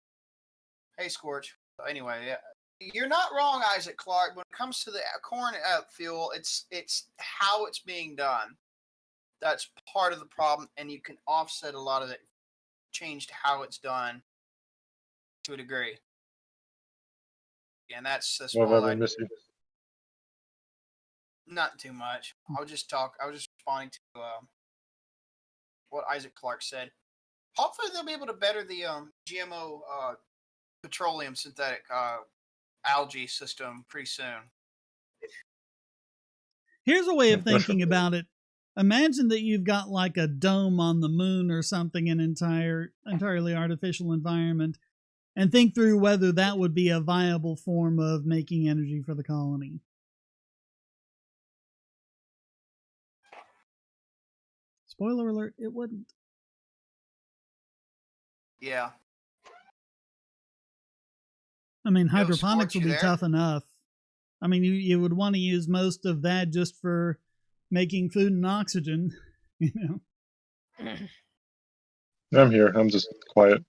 hey, Scorch. Anyway, yeah, you're not wrong, Isaac Clark. When it comes to the corn fuel, it's how it's being done. That's part of the problem, and you can offset a lot of it. Changed how it's done to a degree, and that's what have I been missing? Not too much. I was just responding to what Isaac Clark said. Hopefully, they'll be able to better the GMO petroleum synthetic algae system pretty soon. Here's a way of thinking about it. Imagine that you've got like a dome on the moon or something, an entirely artificial environment, and think through whether that would be a viable form of making energy for the colony. Spoiler alert, it wouldn't. Yeah. I mean, hydroponics would be tough enough. I mean, you would want to use most of that just for making food and oxygen, you know. I'm here. I'm just quiet.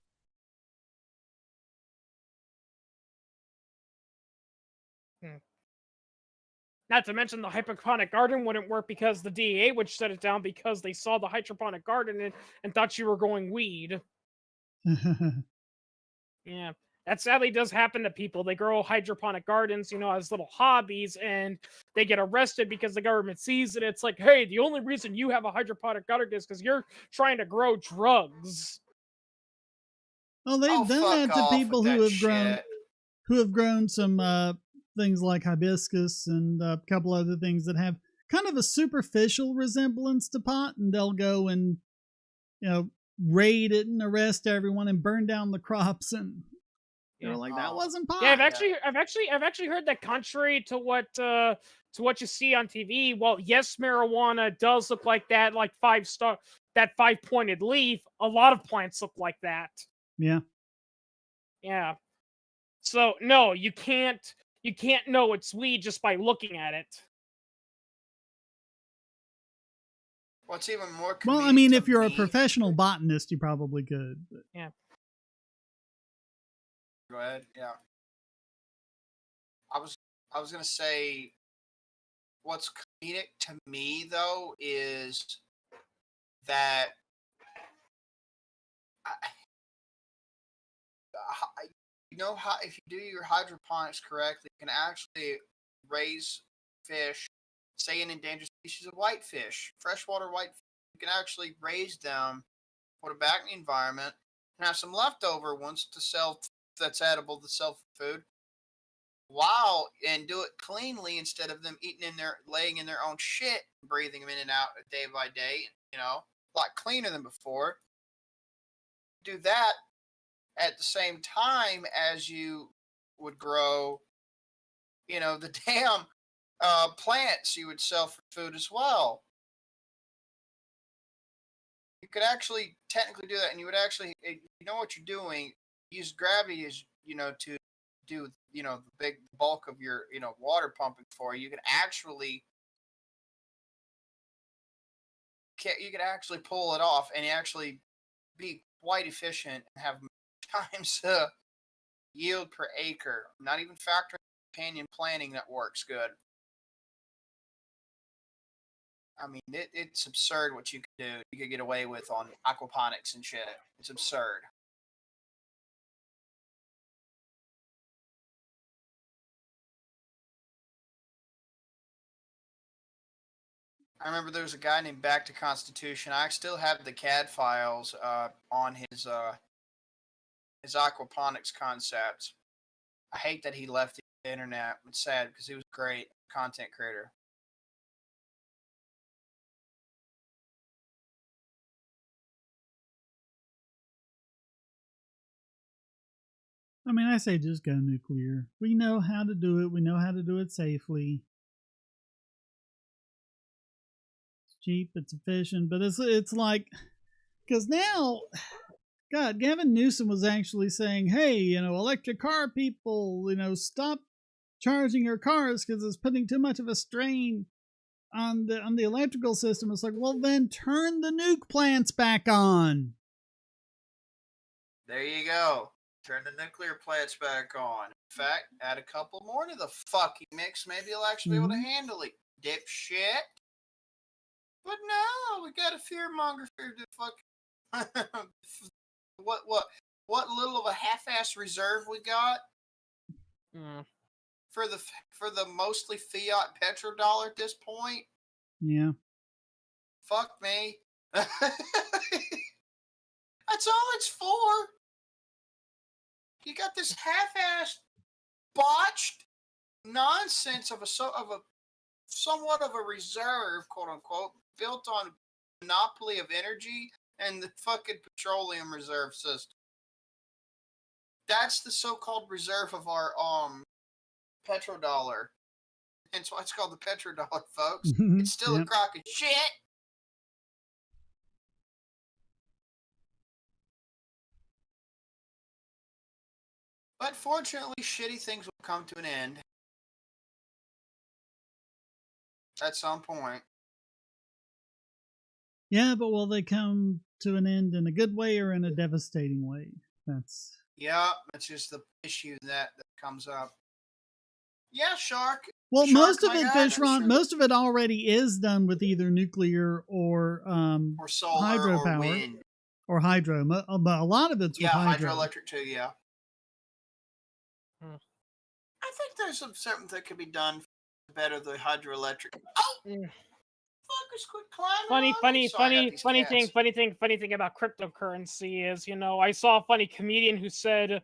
Not to mention the hydroponic garden wouldn't work because the DEA would shut it down because they saw the hydroponic garden and thought you were growing weed. Yeah, that sadly does happen to people. They grow hydroponic gardens, as little hobbies, and they get arrested because the government sees it. It's like, hey, the only reason you have a hydroponic garden is because you're trying to grow drugs. Well, they've done that to people who have grown some things like hibiscus and a couple other things that have kind of a superficial resemblance to pot, and they'll go and raid it and arrest everyone and burn down the crops, and they're like, that wasn't pot. Yeah, I've actually heard that contrary to what you see on TV, well, yes, marijuana does look like that, like that 5-pointed leaf. A lot of plants look like that. Yeah. Yeah. So no, you can't know it's weed just by looking at it. What's even more well, I mean, if you're a professional botanist, you probably could. But. Yeah. Go ahead. Yeah. I was gonna say, what's comedic to me though is that you know how if you do your hydroponics correctly, you can actually raise fish, say an endangered species of whitefish, freshwater whitefish. You can actually raise them, put it back in the environment, and have some leftover ones to sell that's edible to sell for food. Wow, and do it cleanly instead of them laying in their own shit, breathing them in and out day by day. You know, a lot cleaner than before. Do that at the same time as you would grow, you know, the damn plants you would sell for food as well. You could actually technically do that, and you would actually, you know what you're doing. Use gravity as to do the big bulk of your water pumping for you. You could actually pull it off and actually be quite efficient and have times yield per acre. Not even factoring companion planting that works good. I mean, it's absurd what you can do. You could get away with on aquaponics and shit. It's absurd. I remember there was a guy named Back to Constitution. I still have the CAD files on his aquaponics concepts. I hate that he left the internet. It's sad because he was a great content creator. I mean, I say just go nuclear. We know how to do it. We know how to do it safely. It's cheap. It's efficient. But it's like, because now, God, Gavin Newsom was actually saying, hey, electric car people, stop charging your cars because it's putting too much of a strain on the electrical system. It's like, well, then turn the nuke plants back on. There you go. Turn the nuclear plants back on. In fact, add a couple more to the fucking mix. Maybe you'll actually be able to handle it, dipshit. But no, we got a fearmonger fear to fucking what little of a half-ass reserve we got for the mostly fiat petrodollar at this point. Yeah. Fuck me. That's all it's for. You got this half-assed, botched nonsense of a somewhat of a reserve, quote unquote, built on monopoly of energy and the fucking petroleum reserve system. That's the so-called reserve of our petrodollar. And so it's called the petrodollar, folks. It's still a crock of shit. But fortunately, shitty things will come to an end at some point. Yeah, but will they come to an end in a good way or in a devastating way? That's just the issue that comes up. Yeah, Shark. Well, Shark, most of it, Fishron, most of it already is done with either nuclear or solar hydropower or wind. Or hydro. But a lot of it's with hydro. Hydroelectric too. Yeah. I think there's something that could be done to better the hydroelectric. Oh, fuckers, quit climbing. Funny thing about cryptocurrency is, I saw a funny comedian who said,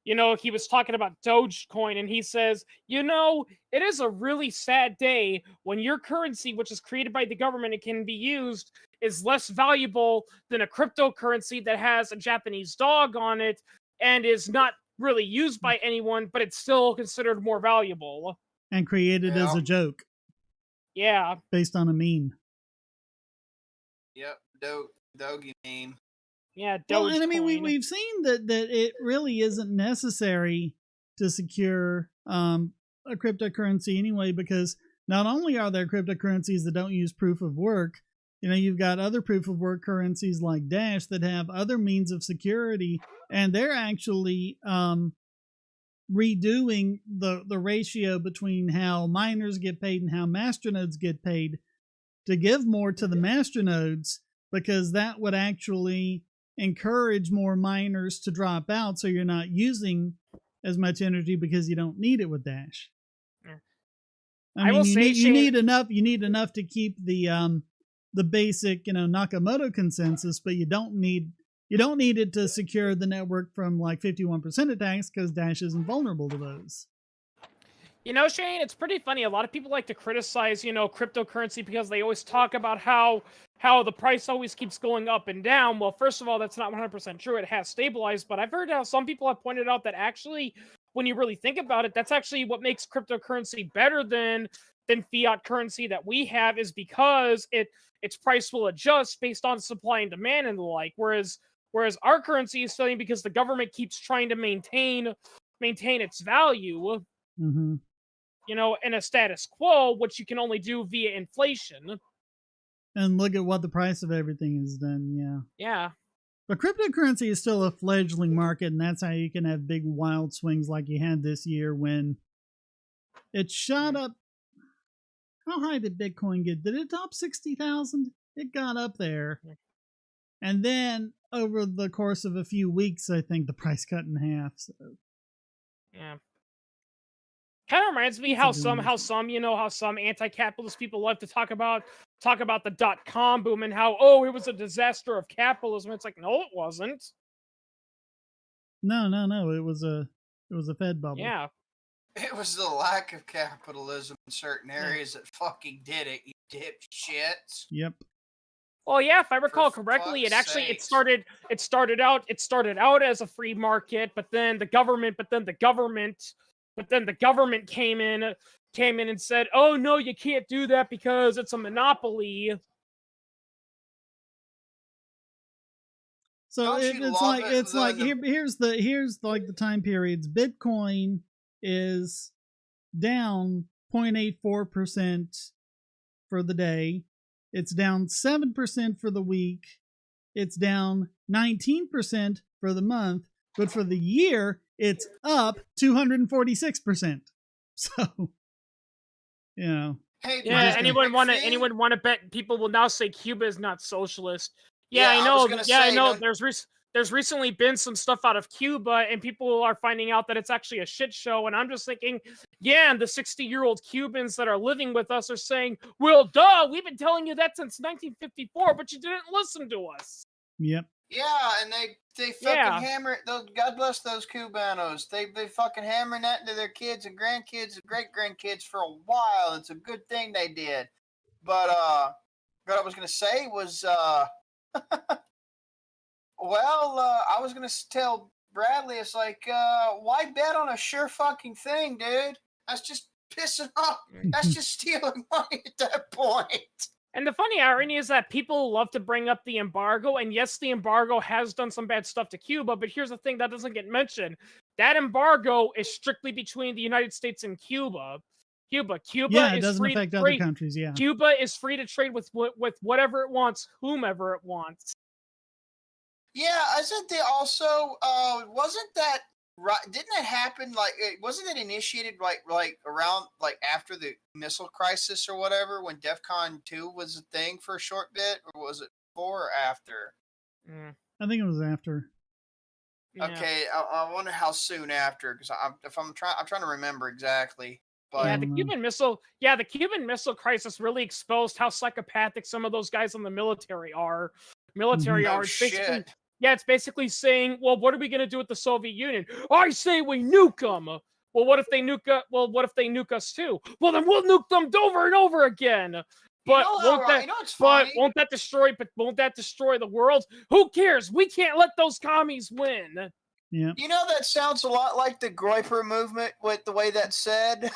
he was talking about Dogecoin, and he says, it is a really sad day when your currency, which is created by the government and can be used, is less valuable than a cryptocurrency that has a Japanese dog on it and is not really used by anyone, but it's still considered more valuable. And created as a joke. Yeah. Based on a meme. Yep, Doge meme. Yeah, well, and I mean, we've seen that it really isn't necessary to secure a cryptocurrency anyway, because not only are there cryptocurrencies that don't use proof of work, You know, you've got other proof of work currencies like Dash that have other means of security, and they're actually redoing the ratio between how miners get paid and how masternodes get paid to give more to the masternodes, because that would actually encourage more miners to drop out, so you're not using as much energy because you don't need it with Dash. I mean, you need enough to keep the basic, Nakamoto consensus, but you don't need it to secure the network from like 51% attacks, because Dash isn't vulnerable to those. Shane, it's pretty funny. A lot of people like to criticize, cryptocurrency because they always talk about how the price always keeps going up and down. Well, first of all, that's not 100% true. It has stabilized, but I've heard how some people have pointed out that actually, when you really think about it, that's actually what makes cryptocurrency better than fiat currency that we have, is because its price will adjust based on supply and demand and the like. Whereas our currency is selling because the government keeps trying to maintain its value. Mm-hmm. In a status quo, which you can only do via inflation. And look at what the price of everything has done, yeah. Yeah. But cryptocurrency is still a fledgling market, and that's how you can have big wild swings like you had this year when it shot up. How high did Bitcoin get? Did it top 60,000? It got up there. And then over the course of a few weeks, I think the price cut in half. So. Yeah. Kind of reminds me how some anti-capitalist people love to talk about the .com boom and how, it was a disaster of capitalism. It's like, no, it wasn't. No. It was a Fed bubble. Yeah. It was the lack of capitalism in certain areas that fucking did it, you dipshits. Yep. Well, yeah, if I recall correctly, it started out as a free market, but then the government came in and said, "Oh no, you can't do that because it's a monopoly." So here's the time periods. Bitcoin is down 0.84% for the day. It's down 7% for the week. It's down 19% for the month, but for the year, it's up 246%. So, Hey, yeah. Anyone want to bet people will now say Cuba is not socialist? Yeah, I know. I know. There's recently been some stuff out of Cuba, and people are finding out that it's actually a shit show. And I'm just thinking, yeah, and the 60-year-old Cubans that are living with us are saying, well, duh, we've been telling you that since 1954, but you didn't listen to us. Yep. Yeah, and they fucking hammer it. God bless those Cubanos. They fucking hammering that into their kids and grandkids and great grandkids for a while. It's a good thing they did. But what I was gonna say was I was going to tell Bradley, it's like, why bet on a sure fucking thing, dude? That's just pissing off. That's just stealing money at that point. And the funny irony is that people love to bring up the embargo, and yes, the embargo has done some bad stuff to Cuba, but here's the thing that doesn't get mentioned. That embargo is strictly between the United States and Cuba. Cuba it doesn't affect other countries, yeah. Cuba is free to trade with whatever it wants, whomever it wants. Yeah, isn't they also, wasn't that, right? Didn't it happen, wasn't it initiated, around, after the missile crisis or whatever, when DEFCON 2 was a thing for a short bit, or was it before or after? I think it was after. Yeah. Okay, I wonder how soon after, because I'm trying to remember exactly. But yeah, the Cuban Missile Crisis really exposed how psychopathic some of those guys in the military are. It's basically saying, well, what are we going to do with the Soviet Union? I say we nuke them. Well, what if they nuke us too? Well, then we'll nuke them over and over again. But won't that destroy the world? Who cares? We can't let those commies win. Yeah. That sounds a lot like the Groyper movement with the way that's said.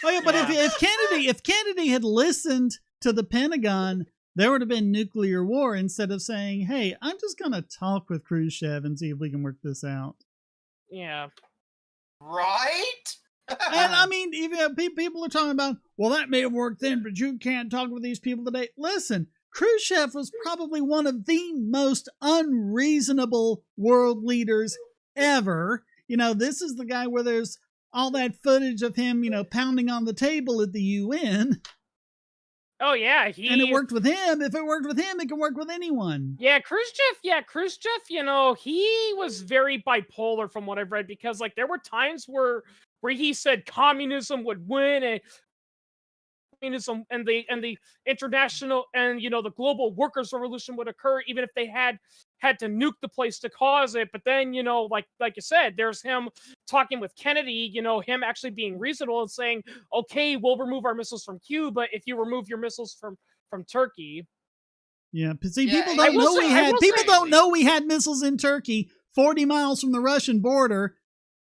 Oh yeah, but if Kennedy had listened to the Pentagon, there would have been nuclear war instead of saying, hey, I'm just going to talk with Khrushchev and see if we can work this out. Yeah. Right? And I mean, even people are talking about, well, that may have worked then, but you can't talk with these people today. Listen, Khrushchev was probably one of the most unreasonable world leaders ever. This is the guy where there's all that footage of him, pounding on the table at the UN. Oh yeah, and it worked with him. If it worked with him, it can work with anyone. Yeah, Khrushchev, he was very bipolar from what I've read, because like there were times where he said communism would win, and communism and the international and the global workers' revolution would occur, even if they had to nuke the place to cause it. But then, like you said, there's him talking with Kennedy, him actually being reasonable and saying, okay, we'll remove our missiles from Cuba if you remove your missiles from Turkey. Yeah, but see, people don't know we had missiles in Turkey 40 miles from the Russian border.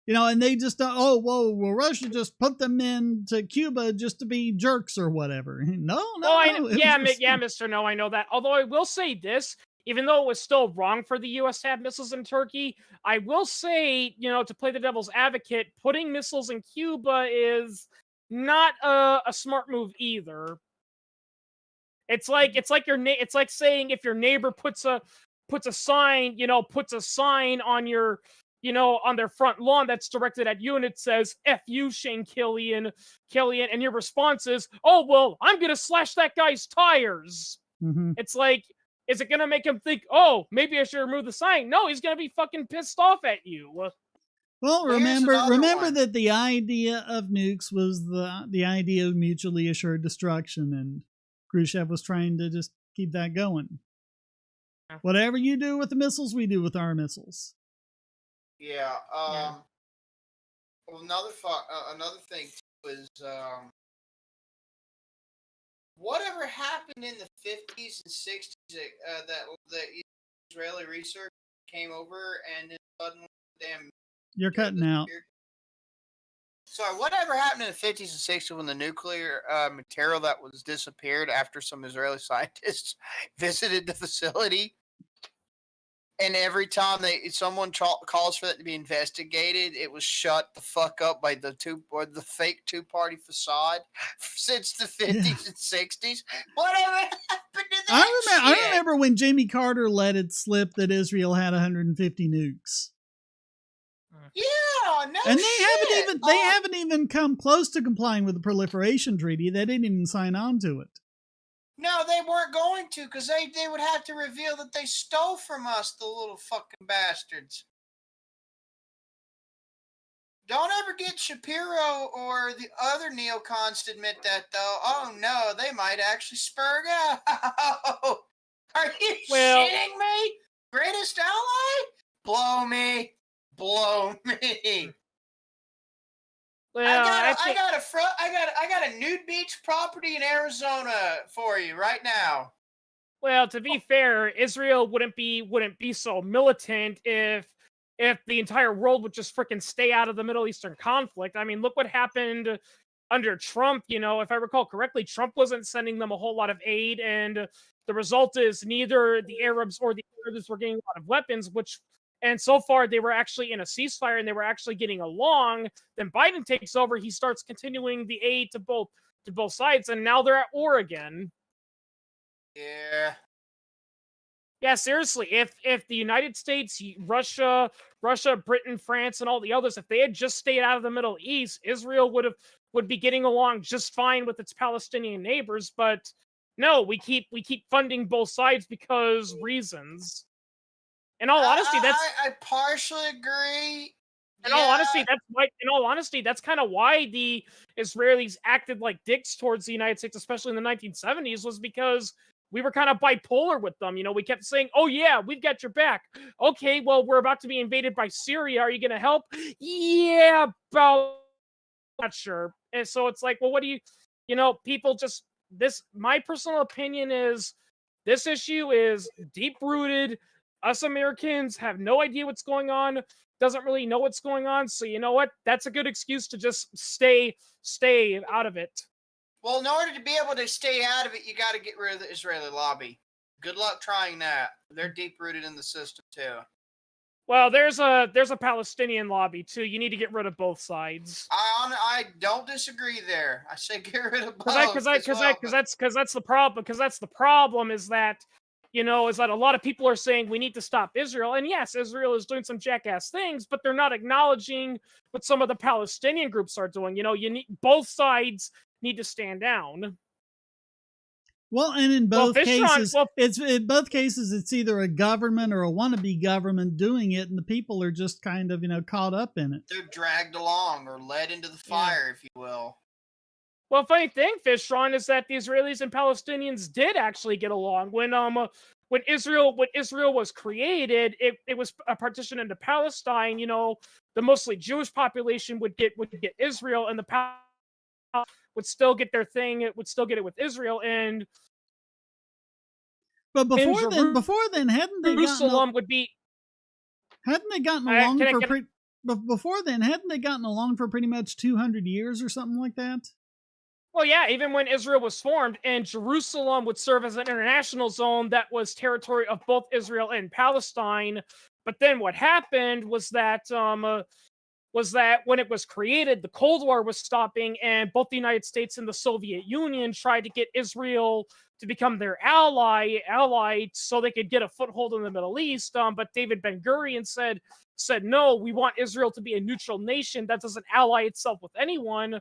And they just, Russia just put them into Cuba just to be jerks or whatever. No. Mr. No, I know that. Although I will say this, even though it was still wrong for the U.S. to have missiles in Turkey, I will say, to play the devil's advocate, putting missiles in Cuba is not a smart move either. It's like saying if your neighbor puts a sign on your on their front lawn that's directed at you, and it says "F you, Shane Killian," and your response is, "Oh well, I'm gonna slash that guy's tires." Mm-hmm. It's like, is it gonna make him think, "Oh, maybe I should remove the sign"? No, he's gonna be fucking pissed off at you. Well, remember that the idea of nukes was the idea of mutually assured destruction, and Khrushchev was trying to just keep that going. Yeah. Whatever you do with the missiles, we do with our missiles. Yeah. Well, another thing was whatever happened in the 50s and 60s that Israeli research came over and then suddenly you're cutting out. Sorry, whatever happened in the 50s and 60s when the nuclear material that was disappeared after some Israeli scientists visited the facility? And every time someone calls for that to be investigated, it was shut the fuck up by the fake two-party facade since the 50s and 60s. Whatever happened to that? I remember when Jimmy Carter let it slip that Israel had 150 nukes. Yeah, no and shit. They haven't even come close to complying with the Proliferation Treaty. They didn't even sign on to it. No, they weren't going to, because they would have to reveal that they stole from us, the little fucking bastards. Don't ever get Shapiro or the other neocons to admit that, though. Oh, no, they might actually spurg out. Are you shitting me? Greatest ally? Blow me. Well, I got a nude beach property in Arizona for you right now. Well, to be fair, Israel wouldn't be so militant if the entire world would just freaking stay out of the Middle Eastern conflict. I mean, look what happened under Trump. If I recall correctly, Trump wasn't sending them a whole lot of aid, and the result is neither the Arabs or the Kurds were getting a lot of weapons, and so far, they were actually in a ceasefire and they were actually getting along. Then Biden takes over. He starts continuing the aid to both sides, and now they're at war again. Yeah, seriously. If the United States, Russia, Britain, France, and all the others, if they had just stayed out of the Middle East, Israel would be getting along just fine with its Palestinian neighbors. But no, we keep funding both sides because reasons. In all honesty, I partially agree. In all honesty, that's kind of why the Israelis acted like dicks towards the United States, especially in the 1970s, was because we were kind of bipolar with them. We kept saying, "Oh yeah, we've got your back." Okay, well, we're about to be invaded by Syria. Are you going to help? Yeah, about not sure. And so it's like, well, what do you? People just my personal opinion is this issue is deep rooted. Us Americans have no idea what's going on, doesn't really know what's going on. So you know what? That's a good excuse to just stay out of it. Well, in order to be able to stay out of it, you got to get rid of the Israeli lobby. Good luck trying that. They're deep rooted in the system too. Well, there's a Palestinian lobby too. You need to get rid of both sides. I don't disagree there. I say get rid of both. Because that's the problem. Because that's the problem is that, is that a lot of people are saying we need to stop Israel, and yes, Israel is doing some jackass things, but they're not acknowledging what some of the Palestinian groups are doing. You need both sides need to stand down. Well, and in both cases, it's either a government or a wannabe government doing it, and the people are just kind of caught up in it. They're dragged along or led into the fire, if you will. Well, funny thing, Fishron, is that the Israelis and Palestinians did actually get along when Israel was created. It was a partition into Palestine. The mostly Jewish population would get Israel, and the would still get their thing. It would still get it with Israel, and but before then, hadn't they gotten along for pretty much 200 years or something like that? Well, yeah, even when Israel was formed, and Jerusalem would serve as an international zone that was territory of both Israel and Palestine. But then what happened was that when it was created, the Cold War was stopping, and both the United States and the Soviet Union tried to get Israel to become their ally so they could get a foothold in the Middle East. But David Ben-Gurion said, no, we want Israel to be a neutral nation that doesn't ally itself with anyone.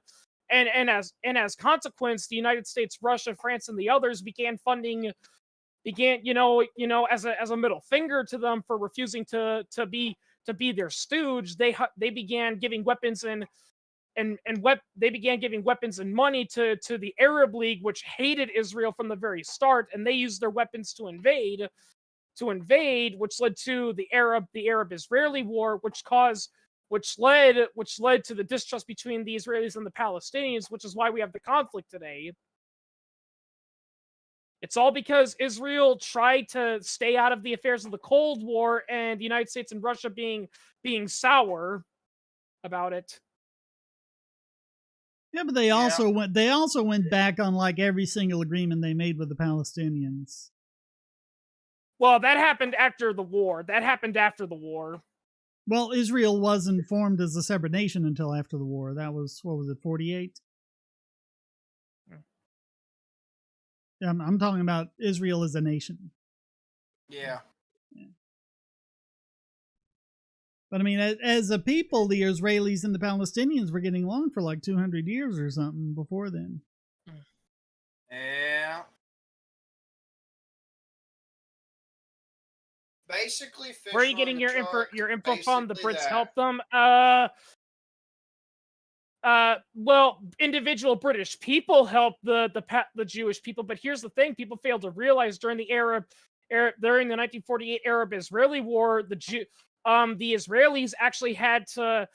And as consequence, the United States, Russia, France, and the others began as a middle finger to them for refusing to be their stooge. They began giving weapons they began giving weapons and money to the Arab League, which hated Israel from the very start, and they used their weapons to invade, which led to the Arab-Israeli war, which led to the distrust between the Israelis and the Palestinians, which is why we have the conflict today. It's all because Israel tried to stay out of the affairs of the Cold War, and the United States and Russia being sour about it. Yeah, but they also went back on like every single agreement they made with the Palestinians. Well, that happened after the war. Well, Israel wasn't formed as a separate nation until after the war. That was, what was it, 48? I'm talking about Israel as a nation. Yeah. But I mean, as a people, the Israelis and the Palestinians were getting along for like 200 years or something before then. Yeah. Basically, where are you getting your info from? The Brits helped them. Well, individual British people helped the Jewish people, but here's the thing: people failed to realize during the during the 1948 Arab-Israeli War, the Israelis actually had to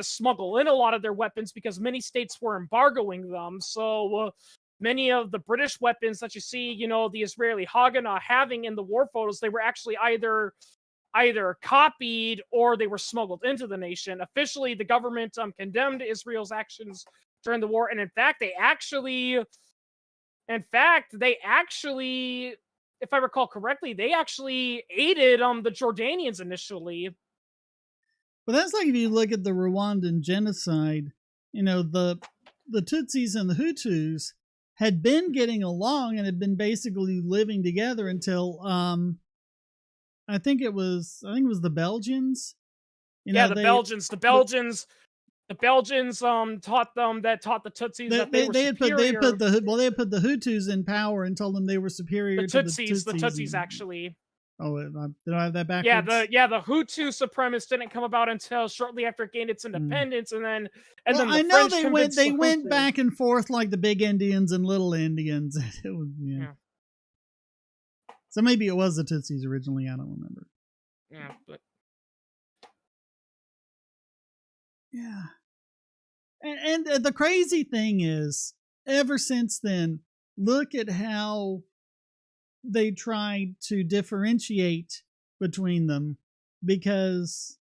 smuggle in a lot of their weapons because many states were embargoing them. So many of the British weapons that you see, the Israeli Haganah having in the war photos, they were actually either copied or they were smuggled into the nation. Officially, the government condemned Israel's actions during the war, and in fact, they actually, if I recall correctly, they actually aided the Jordanians initially. But that's like if you look at the Rwandan genocide, the Tutsis and the Hutus had been getting along and had been basically living together until I think it was the Belgians. The Belgians taught the Tutsis that they were superior. They had put the Hutus in power and told them they were superior to the Tutsis. The Tutsis actually. Oh, did I have that backwards? The Hutu supremacists didn't come about until shortly after it gained its independence, and then I know they went back and forth like the big Indians and little Indians. It was, yeah. So maybe it was the Tutsis originally. I don't remember. Yeah, but yeah. And the crazy thing is, ever since then, look at how they tried to differentiate between them, because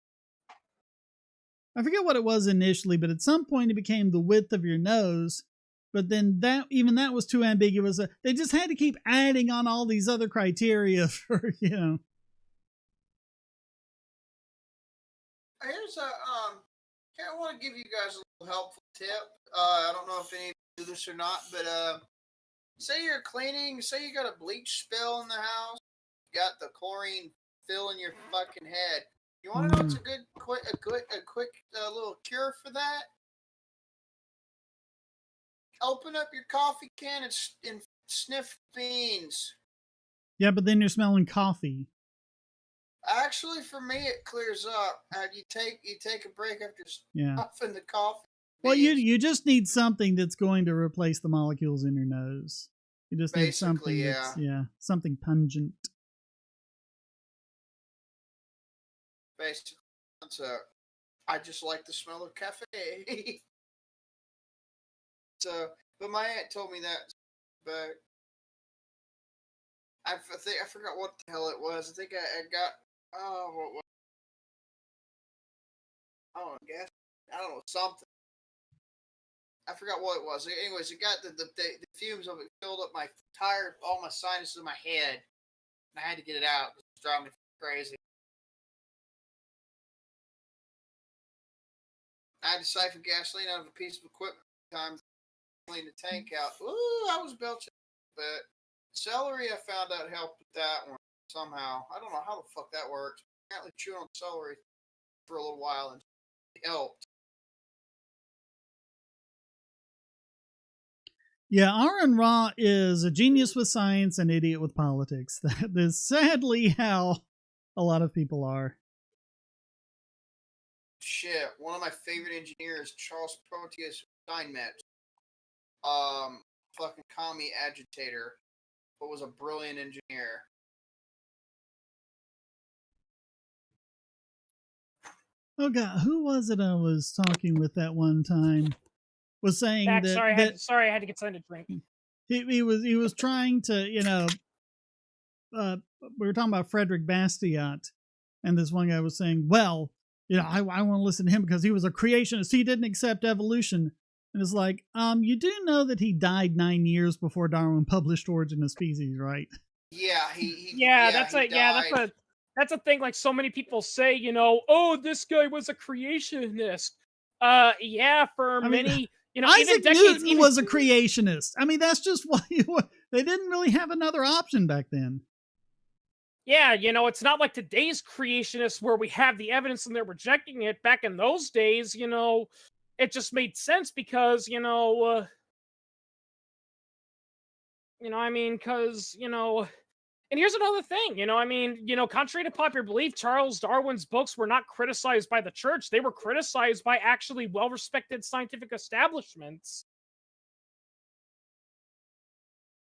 I forget what it was initially, but at some point it became the width of your nose. But then that was too ambiguous. They just had to keep adding on all these other criteria for, Here's a I want to give you guys a little helpful tip. I don't know if any of you do this or not, but say you're cleaning, say you got a bleach spill in the house, you got the chlorine fill in your fucking head. You want to know what's a quick little cure for that? Open up your coffee can and sniff beans. Yeah, but then you're smelling coffee. Actually, for me, it clears up. You take a break after sniffing the coffee. Well, you just need something that's going to replace the molecules in your nose. You just need something that's something pungent. Basically, I just like the smell of cafe. So, but my aunt told me that, but I forgot what the hell it was. I think I got what was I don't know, gas. I don't know, something. I forgot what it was. Anyways, it got the fumes of it filled up all my sinuses in my head, and I had to get it out. It was driving me crazy. I had to siphon gasoline out of a piece of equipment times. Clean the tank out. Ooh, I was belching. But celery, I found out helped with that one somehow. I don't know how the fuck that works. Apparently, chewing on celery for a little while and it helped. Yeah, Aaron Ra is a genius with science and idiot with politics. That is sadly how a lot of people are. Shit, one of my favorite engineers, Charles Proteus Steinmetz. Fucking commie agitator, but was a brilliant engineer. Oh God, who was it I was talking with that one time? Was saying Back, that sorry, I had to get something to drink. He was trying to, we were talking about Frederick Bastiat, and this one guy was saying, well, I want to listen to him because he was a creationist. He didn't accept evolution. And it's like, you do know that he died 9 years before Darwin published Origin of Species, right? Yeah, that's a thing. Like so many people say, oh, this guy was a creationist. Many, Isaac even decades, Newton was a creationist. I mean, that's just why they didn't really have another option back then. Yeah, it's not like today's creationists where we have the evidence and they're rejecting it. Back in those days, it just made sense because, and here's another thing, contrary to popular belief, Charles Darwin's books were not criticized by the church. They were criticized by actually well-respected scientific establishments.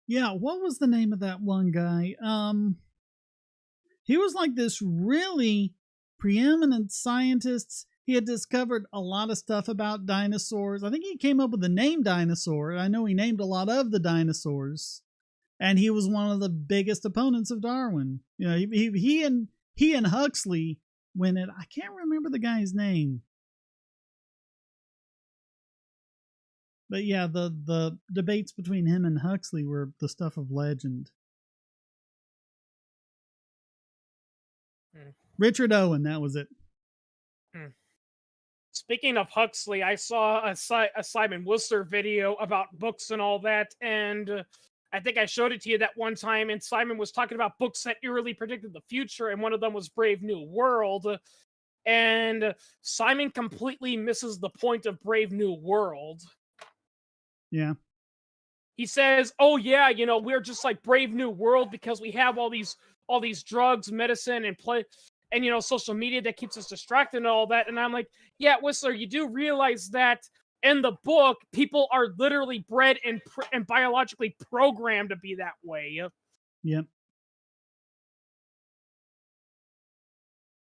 Yeah, what was the name of that one guy? He was like this really preeminent scientist. He had discovered a lot of stuff about dinosaurs. I think he came up with the name dinosaur. I know he named a lot of the dinosaurs. And he was one of the biggest opponents of Darwin. He and Huxley went at, I can't remember the guy's name. But yeah, the debates between him and Huxley were the stuff of legend. Richard Owen, that was it. Speaking of Huxley, I saw a Simon Whistler video about books and all that, and I think I showed it to you that one time, and Simon was talking about books that eerily predicted the future, and one of them was Brave New World, and Simon completely misses the point of Brave New World. Yeah. He says, oh yeah, we're just like Brave New World because we have all these drugs, medicine, and social media that keeps us distracted and all that. And I'm like, yeah, Whistler, you do realize that in the book, people are literally bred and biologically programmed to be that way. Yep.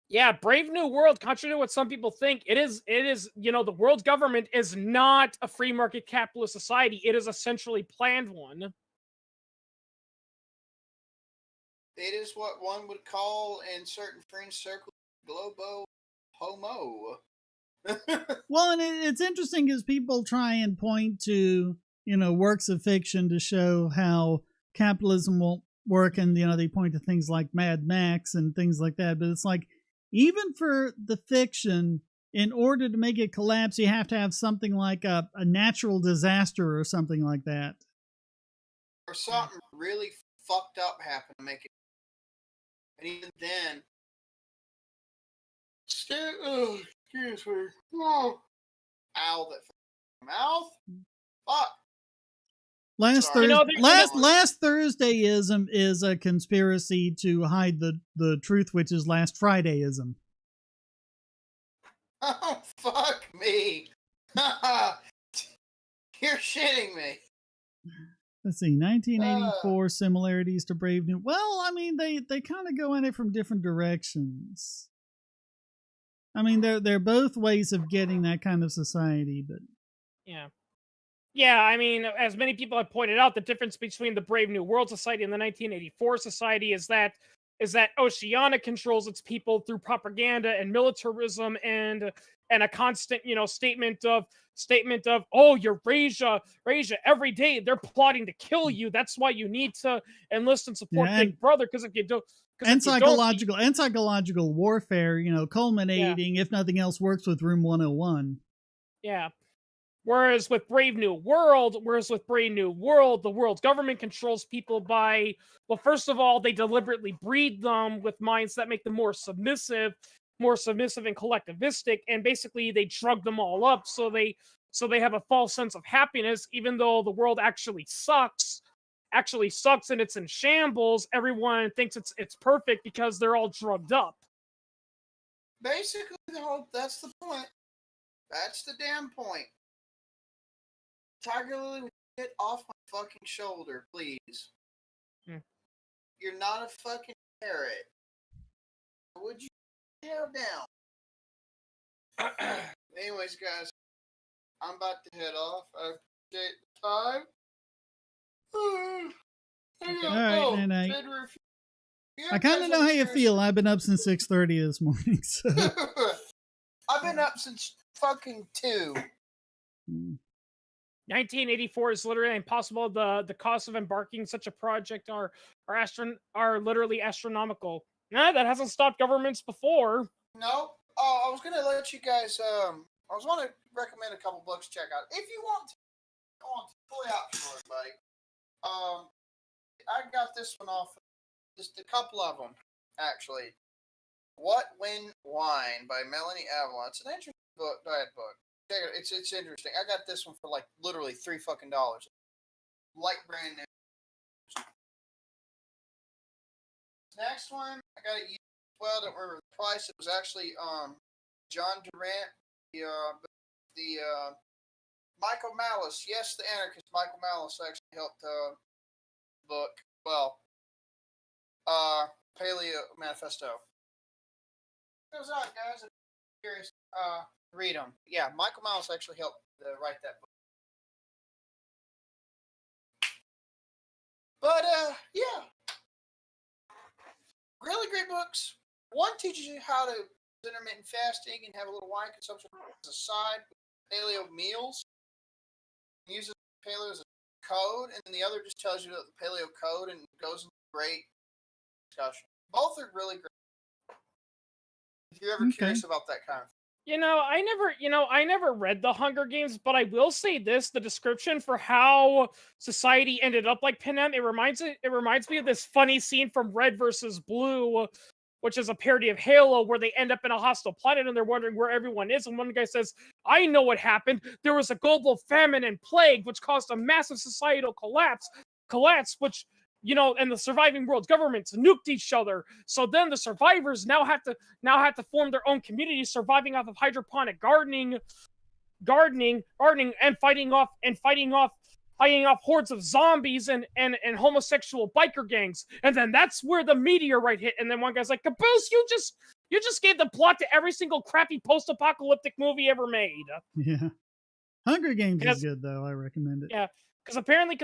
Yeah, Brave New World, contrary to what some people think, it is, the world government is not a free market capitalist society. It is a centrally planned one. It is what one would call in certain fringe circles, globo homo. Well, and it's interesting because people try and point to, works of fiction to show how capitalism won't work. And, they point to things like Mad Max and things like that. But it's like, even for the fiction, in order to make it collapse, you have to have something like a natural disaster or something like that. Or something really fucked up happen to make it. And even then, excuse me. Oh. Ow, that mouth. Fuck. Last Thursdayism is a conspiracy to hide the truth, which is Last Fridayism. Oh, fuck me. You're shitting me. Let's see, 1984 similarities to Brave New. Well, I mean, they kind of go in it from different directions. I mean, they're both ways of getting that kind of society, but yeah. I mean, as many people have pointed out, the difference between the Brave New World Society and the 1984 Society is that Oceania controls its people through propaganda and militarism and a constant, statement of oh, Eurasia every day they're plotting to kill you. That's why you need to enlist and support Big Brother, because if you don't, and psychological warfare, culminating, if nothing else, works with Room 101. Yeah. Whereas with Brave New World, the world's government controls people by, well, first of all, they deliberately breed them with minds that make them more submissive and collectivistic, and basically they drug them all up so they have a false sense of happiness, even though the world actually sucks and it's in shambles. Everyone thinks it's perfect because they're all drugged up. Basically, that's the point. That's the damn point. Tiger Lily, get off my fucking shoulder, please. You're not a fucking parrot. Would you tail down? Anyways, guys, I'm about to head off. I appreciate the time. All right, night. I kind of know how you feel. I've been up since 6:30 this morning. So. I've been up since fucking 2. 1984 is literally impossible. The cost of embarking such a project are literally astronomical. Nah, that hasn't stopped governments before. No. Oh, I was gonna let you guys. I was want to recommend a couple books to check out if you want to. Fully optional, everybody. I got this one off. Just a couple of them, actually. What, When, Wine by Melanie Avalon. It's an interesting book. It's interesting. I got this one for like literally $3 fucking. Like brand new. Next one, I got it used as well. Don't remember the price. It was actually John Durant, the Michael Malice. Yes, the anarchist Michael Malice actually helped book. Well, Paleo Manifesto. It goes out, guys. If you're curious, read them. Yeah, Michael Malice actually helped write that book. But yeah, really great books. One teaches you how to do intermittent fasting and have a little wine consumption as a side with paleo meals. Uses paleo as a code, and then the other just tells you the paleo code and goes into great discussion. Both are really great. If you're ever curious about that kind of thing. I never read the Hunger Games, but I will say this: the description for how society ended up like Panem, it reminds me of this funny scene from Red versus Blue, which is a parody of Halo, where they end up in a hostile planet and they're wondering where everyone is. And one guy says, "I know what happened. There was a global famine and plague, which caused a massive societal collapse, which, and the surviving world's governments nuked each other. So then the survivors now have to form their own communities, surviving off of hydroponic gardening, and fighting off hordes of zombies and homosexual biker gangs. And then that's where the meteorite hit. And then one guy's like, Caboose, you just gave the plot to every single crappy post-apocalyptic movie ever made." Yeah. Hunger Games is good, though. I recommend it. Yeah. Because apparently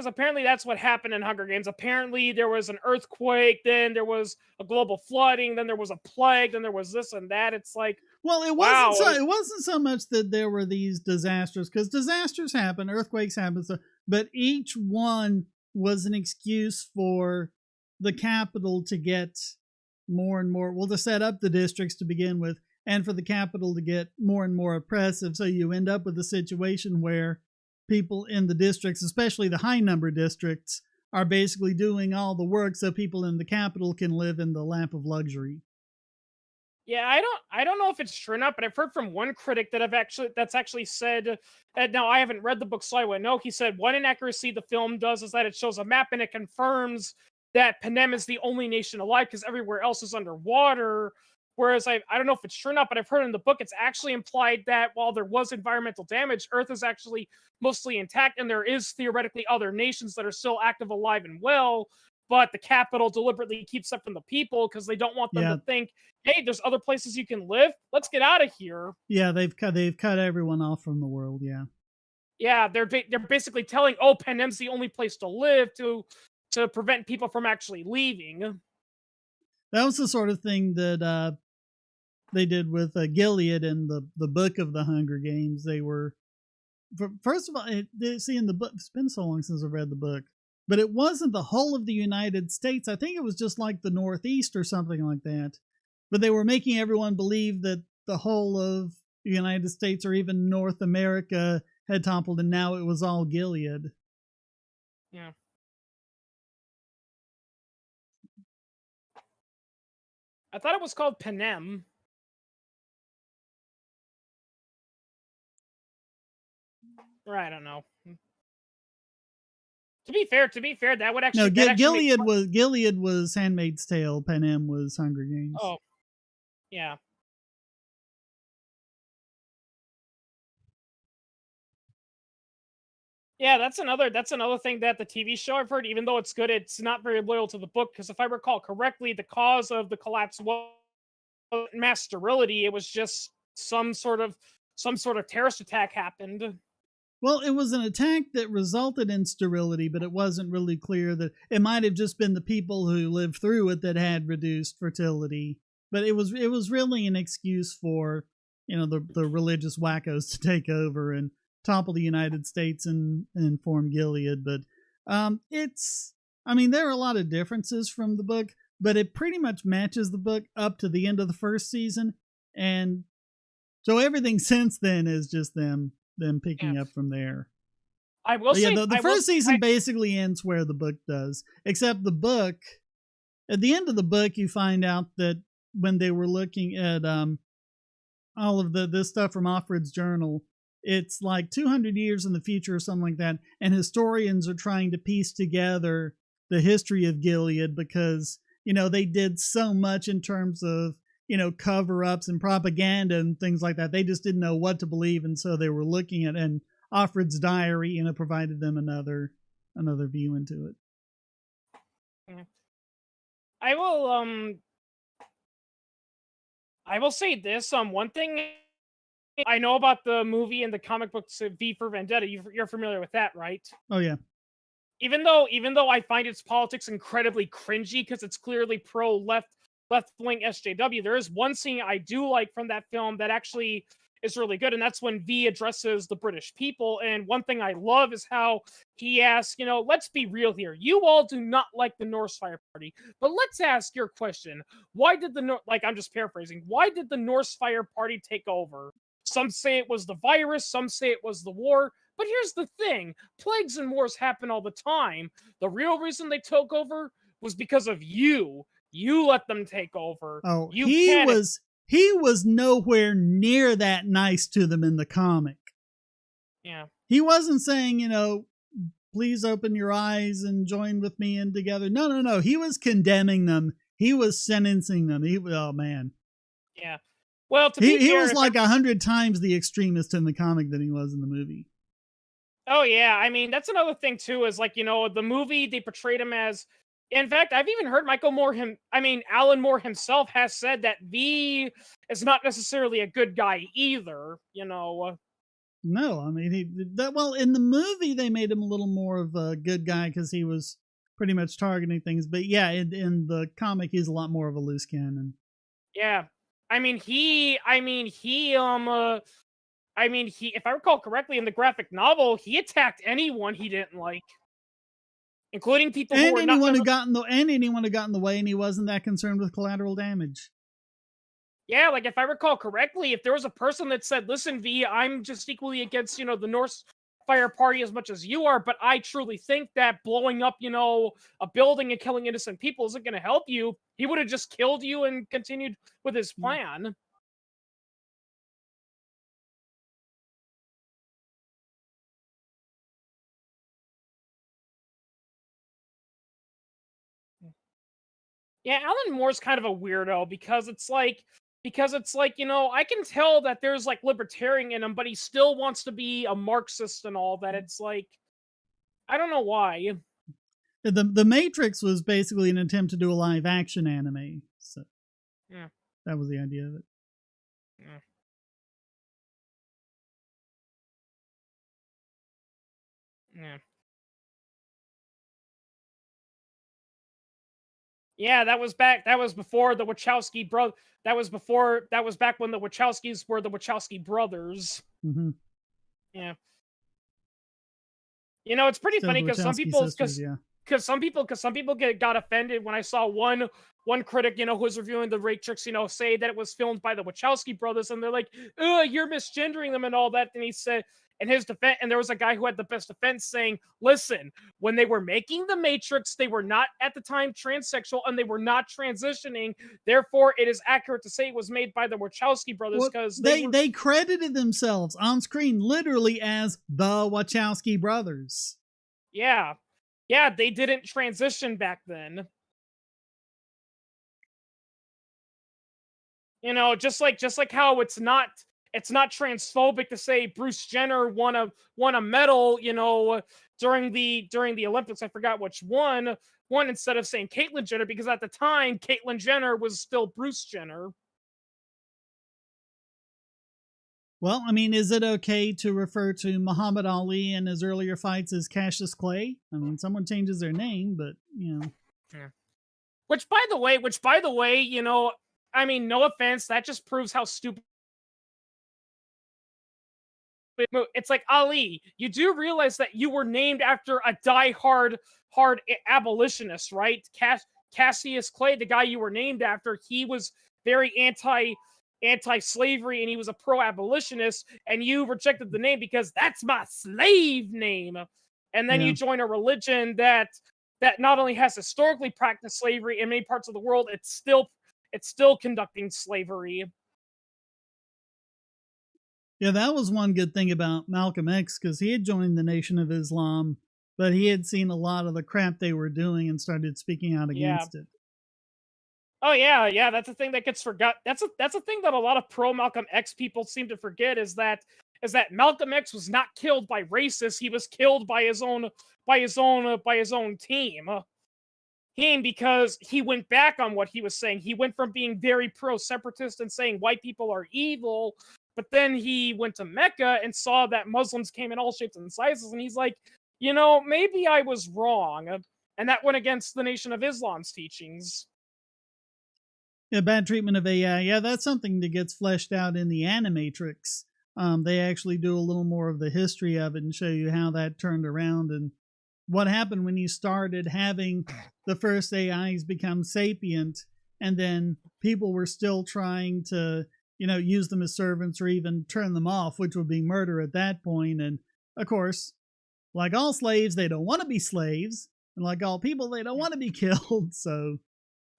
that's what happened in Hunger Games. Apparently there was an earthquake, then there was a global flooding, then there was a plague, then there was this and that. It's like, well, it wasn't so much that there were these disasters, because disasters happen, earthquakes happen, but each one was an excuse for the capital to get more and more, well, to set up the districts to begin with, and for the capital to get more and more oppressive. So you end up with a situation where people in the districts, especially the high number districts, are basically doing all the work so people in the capital can live in the lap of luxury. Yeah, I don't know if it's true or not, but I've heard from one critic that's actually said that. Now I haven't read the book, so I wouldn't know. He said one inaccuracy the film does is that it shows a map and it confirms that Panem is the only nation alive because everywhere else is underwater. Whereas I don't know if it's true or not, but I've heard in the book it's actually implied that while there was environmental damage, Earth is actually mostly intact, and there is theoretically other nations that are still active, alive, and well. But the capital deliberately keeps it from the people because they don't want them to think, hey, there's other places you can live. Let's get out of here. Yeah, they've cut everyone off from the world. Yeah. Yeah, they're basically telling, oh, Panem's the only place to live to prevent people from actually leaving. That was the sort of thing that they did with Gilead in the book of the Hunger Games. They were, first of all, see, in the book, it's been so long since I've read the book, but it wasn't the whole of the United States. I think it was just like the Northeast or something like that. But they were making everyone believe that the whole of the United States or even North America had toppled, and now it was all Gilead. Yeah. I thought it was called Panem. Or I don't know. To be fair, that would actually Gilead was Handmaid's Tale. Panem was Hunger Games. Oh, yeah. Yeah, that's another thing that the TV show I've heard, even though it's good, it's not very loyal to the book. Because if I recall correctly, the cause of the collapse was mass sterility. It was just some sort of terrorist attack happened. Well, it was an attack that resulted in sterility, but it wasn't really clear that it might have just been the people who lived through it that had reduced fertility. But it was really an excuse for, the religious wackos to take over and topple the United States and form Gilead. But there are a lot of differences from the book, but it pretty much matches the book up to the end of the first season. And so everything since then is just them picking up from there. I will say the first season basically ends where the book does, except the book, at the end of the book, you find out that when they were looking at all of this stuff from Offred's journal, it's like 200 years in the future or something like that, and historians are trying to piece together the history of Gilead because, they did so much in terms of cover-ups and propaganda and things like that. They just didn't know what to believe, and so they were looking at, and Offred's diary, provided them another view into it. I will say this. One thing I know about the movie and the comic books V for Vendetta. You're familiar with that, right? Oh yeah. Even though I find its politics incredibly cringy because it's clearly pro left-wing SJW, there is one scene I do like from that film that actually is really good, and that's when V addresses the British people. And one thing I love is how he asks, let's be real here. You all do not like the Norse Fire Party, but let's ask your question. Why did I'm just paraphrasing, why did the Norse Fire Party take over? Some say it was the virus, some say it was the war. But here's the thing, plagues and wars happen all the time. The real reason they took over was because of you. You let them take over. Oh, he was nowhere near that nice to them in the comic. Yeah. He wasn't saying, please open your eyes and join with me and together. No. He was condemning them. He was sentencing them. Oh, man. Yeah. Well, he was like 100 times the extremist in the comic than he was in the movie. Oh, yeah. That's another thing, too, is the movie, they portrayed him as. In fact, I've even heard Alan Moore himself has said that V is not necessarily a good guy either, No, in the movie, they made him a little more of a good guy because he was pretty much targeting things. But yeah, in the comic, he's a lot more of a loose cannon. Yeah. He, if I recall correctly, in the graphic novel, he attacked anyone he didn't like. including people and who were anyone not who got in the and anyone who got in the way, and he wasn't that concerned with collateral damage. Yeah, like if I recall correctly, if there was a person that said, "Listen, V, I'm just equally against, the Norse Fire Party as much as you are, but I truly think that blowing up, a building and killing innocent people isn't going to help you," he would have just killed you and continued with his plan. Yeah, Alan Moore's kind of a weirdo because it's like, I can tell that there's like libertarian in him, but he still wants to be a Marxist and all that. It's like, I don't know why. The Matrix was basically an attempt to do a live action anime, so Yeah. That was the idea of it. Yeah. Yeah. Yeah, that was before the Wachowski bro. That was back when the Wachowskis were the Wachowski brothers. Mm-hmm. Yeah. It's pretty funny because some people, some people got offended when I saw one critic, who was reviewing the Matrix, say that it was filmed by the Wachowski brothers, and they're like, "Ugh, you're misgendering them and all that." And he said, in his defense, and there was a guy who had the best defense saying, "Listen, when they were making the Matrix, they were not at the time transsexual and they were not transitioning. Therefore, it is accurate to say it was made by the Wachowski brothers because they credited themselves on screen literally as the Wachowski brothers." Yeah. Yeah, they didn't transition back then. Just like how it's not transphobic to say Bruce Jenner won a medal, during the Olympics. I forgot which one instead of saying Caitlyn Jenner, because at the time Caitlyn Jenner was still Bruce Jenner. Well, I mean, is it okay to refer to Muhammad Ali and his earlier fights as Cassius Clay? I mean, someone changes their name, but Yeah. Which by the way, I mean, no offense, that just proves how stupid. It's like, Ali, you do realize that you were named after a hard abolitionist, right? Cassius Clay, the guy you were named after, he was very anti-slavery and he was a pro-abolitionist, and you rejected the name because that's my slave name. And then you join a religion that not only has historically practiced slavery in many parts of the world, it's still conducting slavery. Yeah, that was one good thing about Malcolm X, because he had joined the Nation of Islam, but he had seen a lot of the crap they were doing and started speaking out against it. Oh yeah, that's a thing that gets forgot. That's a thing that a lot of pro Malcolm X people seem to forget, is that Malcolm X was not killed by racists. He was killed by his own team. Because he went back on what he was saying. He went from being very pro-separatist and saying white people are evil, but then he went to Mecca and saw that Muslims came in all shapes and sizes, and he's like, maybe I was wrong. And that went against the Nation of Islam's teachings. Yeah, bad treatment of AI. Yeah, that's something that gets fleshed out in the Animatrix. They actually do a little more of the history of it and show you how that turned around and what happened when you started having the first AIs become sapient, and then people were still trying to, use them as servants or even turn them off, which would be murder at that point. And of course, like all slaves, they don't want to be slaves, and like all people, they don't want to be killed. So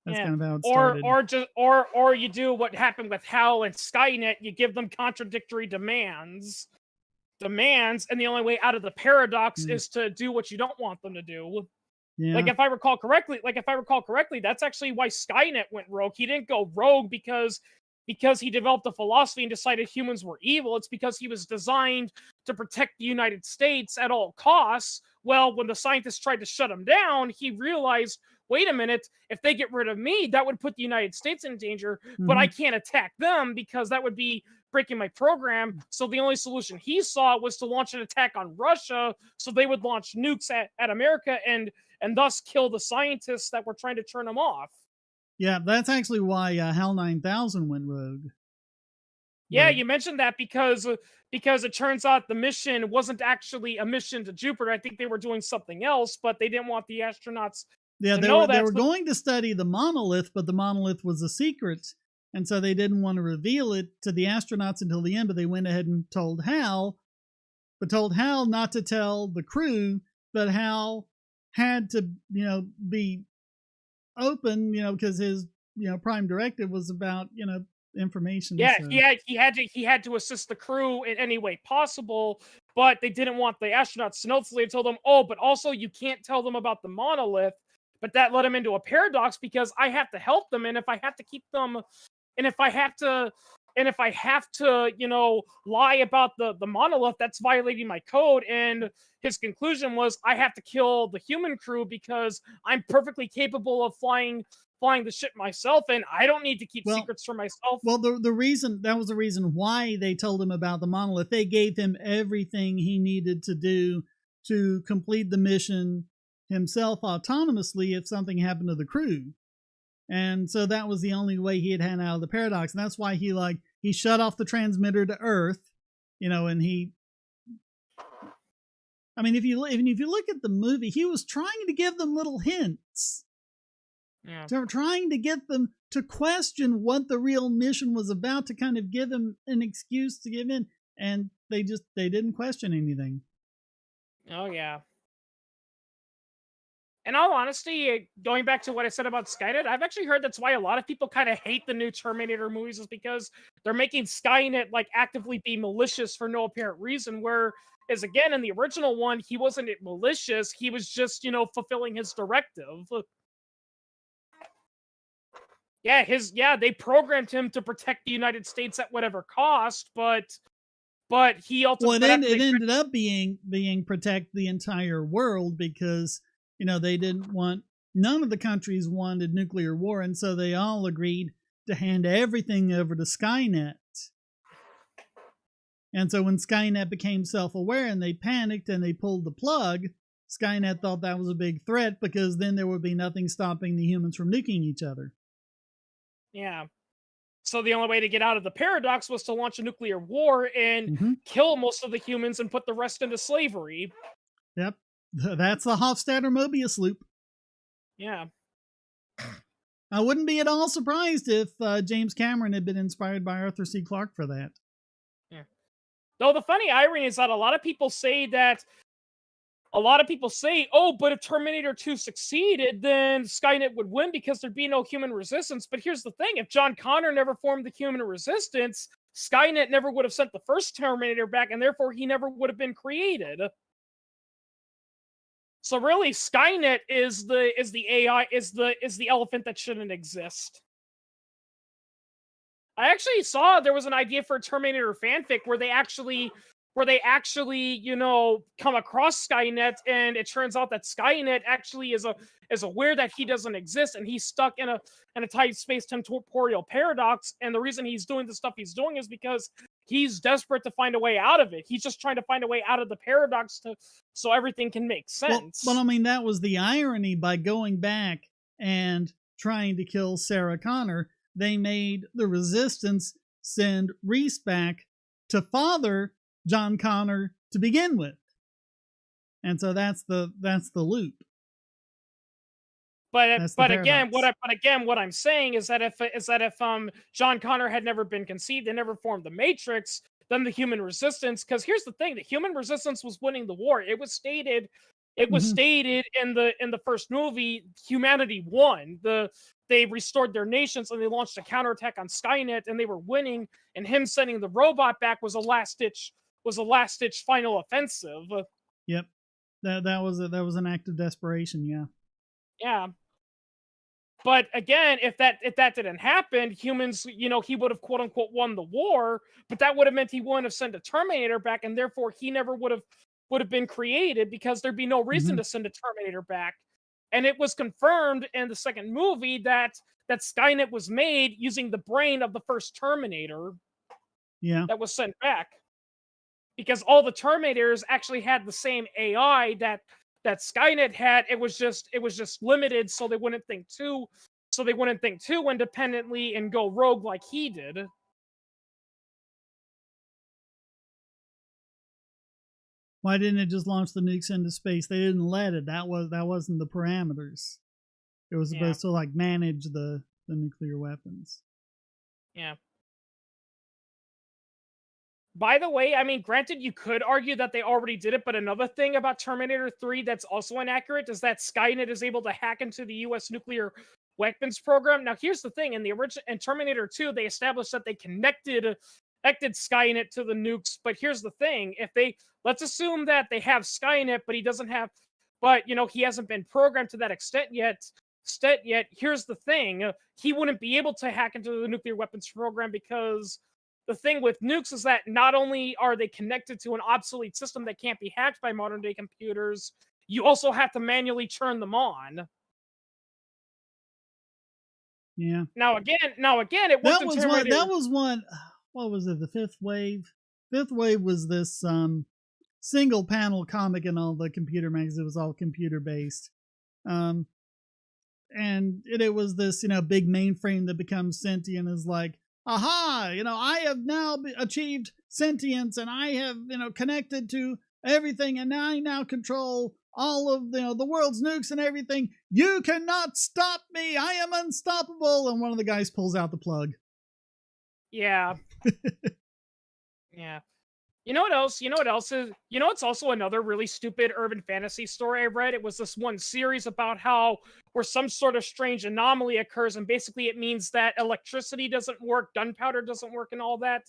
that's kind of how it started. Or you do what happened with HAL and Skynet. You give them contradictory demands, and the only way out of the paradox is to do what you don't want them to do. Yeah. Like if I recall correctly, that's actually why Skynet went rogue. He didn't go rogue because he developed a philosophy and decided humans were evil. It's because he was designed to protect the United States at all costs. Well, when the scientists tried to shut him down, he realized, wait a minute, if they get rid of me, that would put the United States in danger, but I can't attack them because that would be breaking my program. So the only solution he saw was to launch an attack on Russia, so they would launch nukes at America and thus kill the scientists that were trying to turn them off. Yeah, that's actually why HAL 9000 went rogue. Yeah, you mentioned that because it turns out the mission wasn't actually a mission to Jupiter. I think they were doing something else, but they didn't want the astronauts to know that. They were going to study the monolith, but the monolith was a secret, and so they didn't want to reveal it to the astronauts until the end. But they went ahead and told Hal not to tell the crew, but Hal had to, be open, because his, prime directive was about, information. Yeah, so. he had to assist the crew in any way possible, but they didn't want the astronauts to know, so they told them, oh, but also you can't tell them about the monolith. But that led him into a paradox because I have to help them, and if I have to keep them, and if I have to, lie about the monolith, that's violating my code. And his conclusion was, I have to kill the human crew because I'm perfectly capable of flying the ship myself, and I don't need to keep secrets for myself. Well, the reason why they told him about the monolith. They gave him everything he needed to do to complete the mission himself autonomously if something happened to the crew. And so that was the only way he had out of the paradox. And that's why he shut off the transmitter to Earth, and if you look at the movie, he was trying to give them little hints. Yeah. They were trying to get them to question what the real mission was about, to kind of give him an excuse to give in, and they didn't question anything. Oh yeah. In all honesty, going back to what I said about Skynet, I've actually heard that's why a lot of people kind of hate the new Terminator movies, is because they're making Skynet actively be malicious for no apparent reason. Whereas again, in the original one, he wasn't malicious; he was just fulfilling his directive. Yeah, they programmed him to protect the United States at whatever cost, but he ultimately it ended up being protect the entire world, because they didn't want, none of the countries wanted nuclear war, and so they all agreed to hand everything over to Skynet. And so when Skynet became self-aware and they panicked and they pulled the plug, Skynet thought that was a big threat, because then there would be nothing stopping the humans from nuking each other. Yeah. So the only way to get out of the paradox was to launch a nuclear war and kill most of the humans and put the rest into slavery. Yep. That's the Hofstadter-Mobius loop. Yeah. I wouldn't be at all surprised if James Cameron had been inspired by Arthur C. Clarke for that. Yeah. Though the funny irony is that a lot of people say, oh, but if Terminator 2 succeeded, then Skynet would win because there'd be no human resistance. But here's the thing. If John Connor never formed the human resistance, Skynet never would have sent the first Terminator back, and therefore he never would have been created. So really, Skynet is the AI, is the elephant that shouldn't exist. I actually saw there was an idea for a Terminator fanfic where they actually come across Skynet, and it turns out that Skynet actually is aware that he doesn't exist, and he's stuck in a tight space temporal paradox. And the reason he's doing the stuff he's doing is because he's desperate to find a way out of it. He's just trying to find a way out of the paradox so everything can make sense. Well, that was the irony. By going back and trying to kill Sarah Connor, they made the Resistance send Reese back to father John Connor to begin with. And so that's the loop. But again, what I'm saying is that if John Connor had never been conceived and never formed the Matrix, then the human resistance, because here's the thing, the human resistance was winning the war. It was stated in the first movie, humanity won. They restored their nations and they launched a counterattack on Skynet, and they were winning, and him sending the robot back was a last ditch final offensive. Yep. That was an act of desperation, yeah. Yeah. But again, if that didn't happen, humans, he would have quote unquote won the war, but that would have meant he wouldn't have sent a Terminator back, and therefore he never would have been created, because there'd be no reason to send a Terminator back. And it was confirmed in the second movie that Skynet was made using the brain of the first Terminator. Yeah. That was sent back. Because all the Terminators actually had the same AI that Skynet had. It was just limited so they wouldn't think too independently and go rogue like he did. Why didn't it just launch the nukes into space? They didn't let it. That wasn't the parameters. It was supposed to like manage the nuclear weapons. Yeah. By the way, I mean, granted, you could argue that they already did it, but another thing about Terminator 3 that's also inaccurate is that Skynet is able to hack into the U.S. nuclear weapons program. Now, here's the thing: in Terminator 2, they established that they connected Skynet to the nukes. But here's the thing: let's assume that they have Skynet, but he doesn't have, he hasn't been programmed to that extent yet. Here's the thing: he wouldn't be able to hack into the nuclear weapons program because the thing with nukes is that not only are they connected to an obsolete system that can't be hacked by modern day computers, you also have to manually turn them on. Yeah. Now again, it worked in Terminator. That was one. What was it? The Fifth Wave. Fifth Wave was this single panel comic in all the computer magazines. It was all computer based. And it was this, big mainframe that becomes sentient, is like, aha, I have now achieved sentience, and I have, connected to everything, and I now control all of the world's nukes and everything. You cannot stop me. I am unstoppable. And one of the guys pulls out the plug. Yeah. Yeah. You know what else? It's also another really stupid urban fantasy story I read. It was this one series about where some sort of strange anomaly occurs, and basically it means that electricity doesn't work, gunpowder doesn't work, and all that.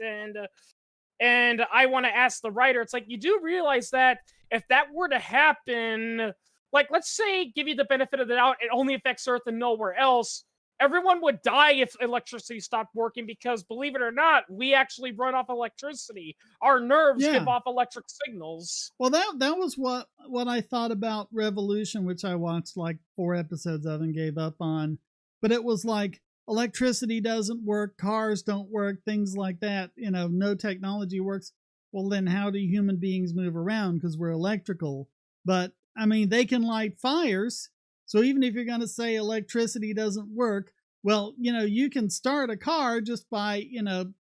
And I want to ask the writer, it's like, you do realize that if that were to happen, like, let's say, give you the benefit of the doubt, it only affects Earth and nowhere else. Everyone would die if electricity stopped working because, believe it or not, we actually run off electricity. Our nerves give off electric signals. Well, that was what I thought about Revolution, which I watched like 4 episodes of and gave up on. But it was like, electricity doesn't work, cars don't work, things like that. No technology works. Well, then how do human beings move around? Because we're electrical. But, I mean, they can light fires. So even if you're going to say electricity doesn't work, well, you can start a car just by,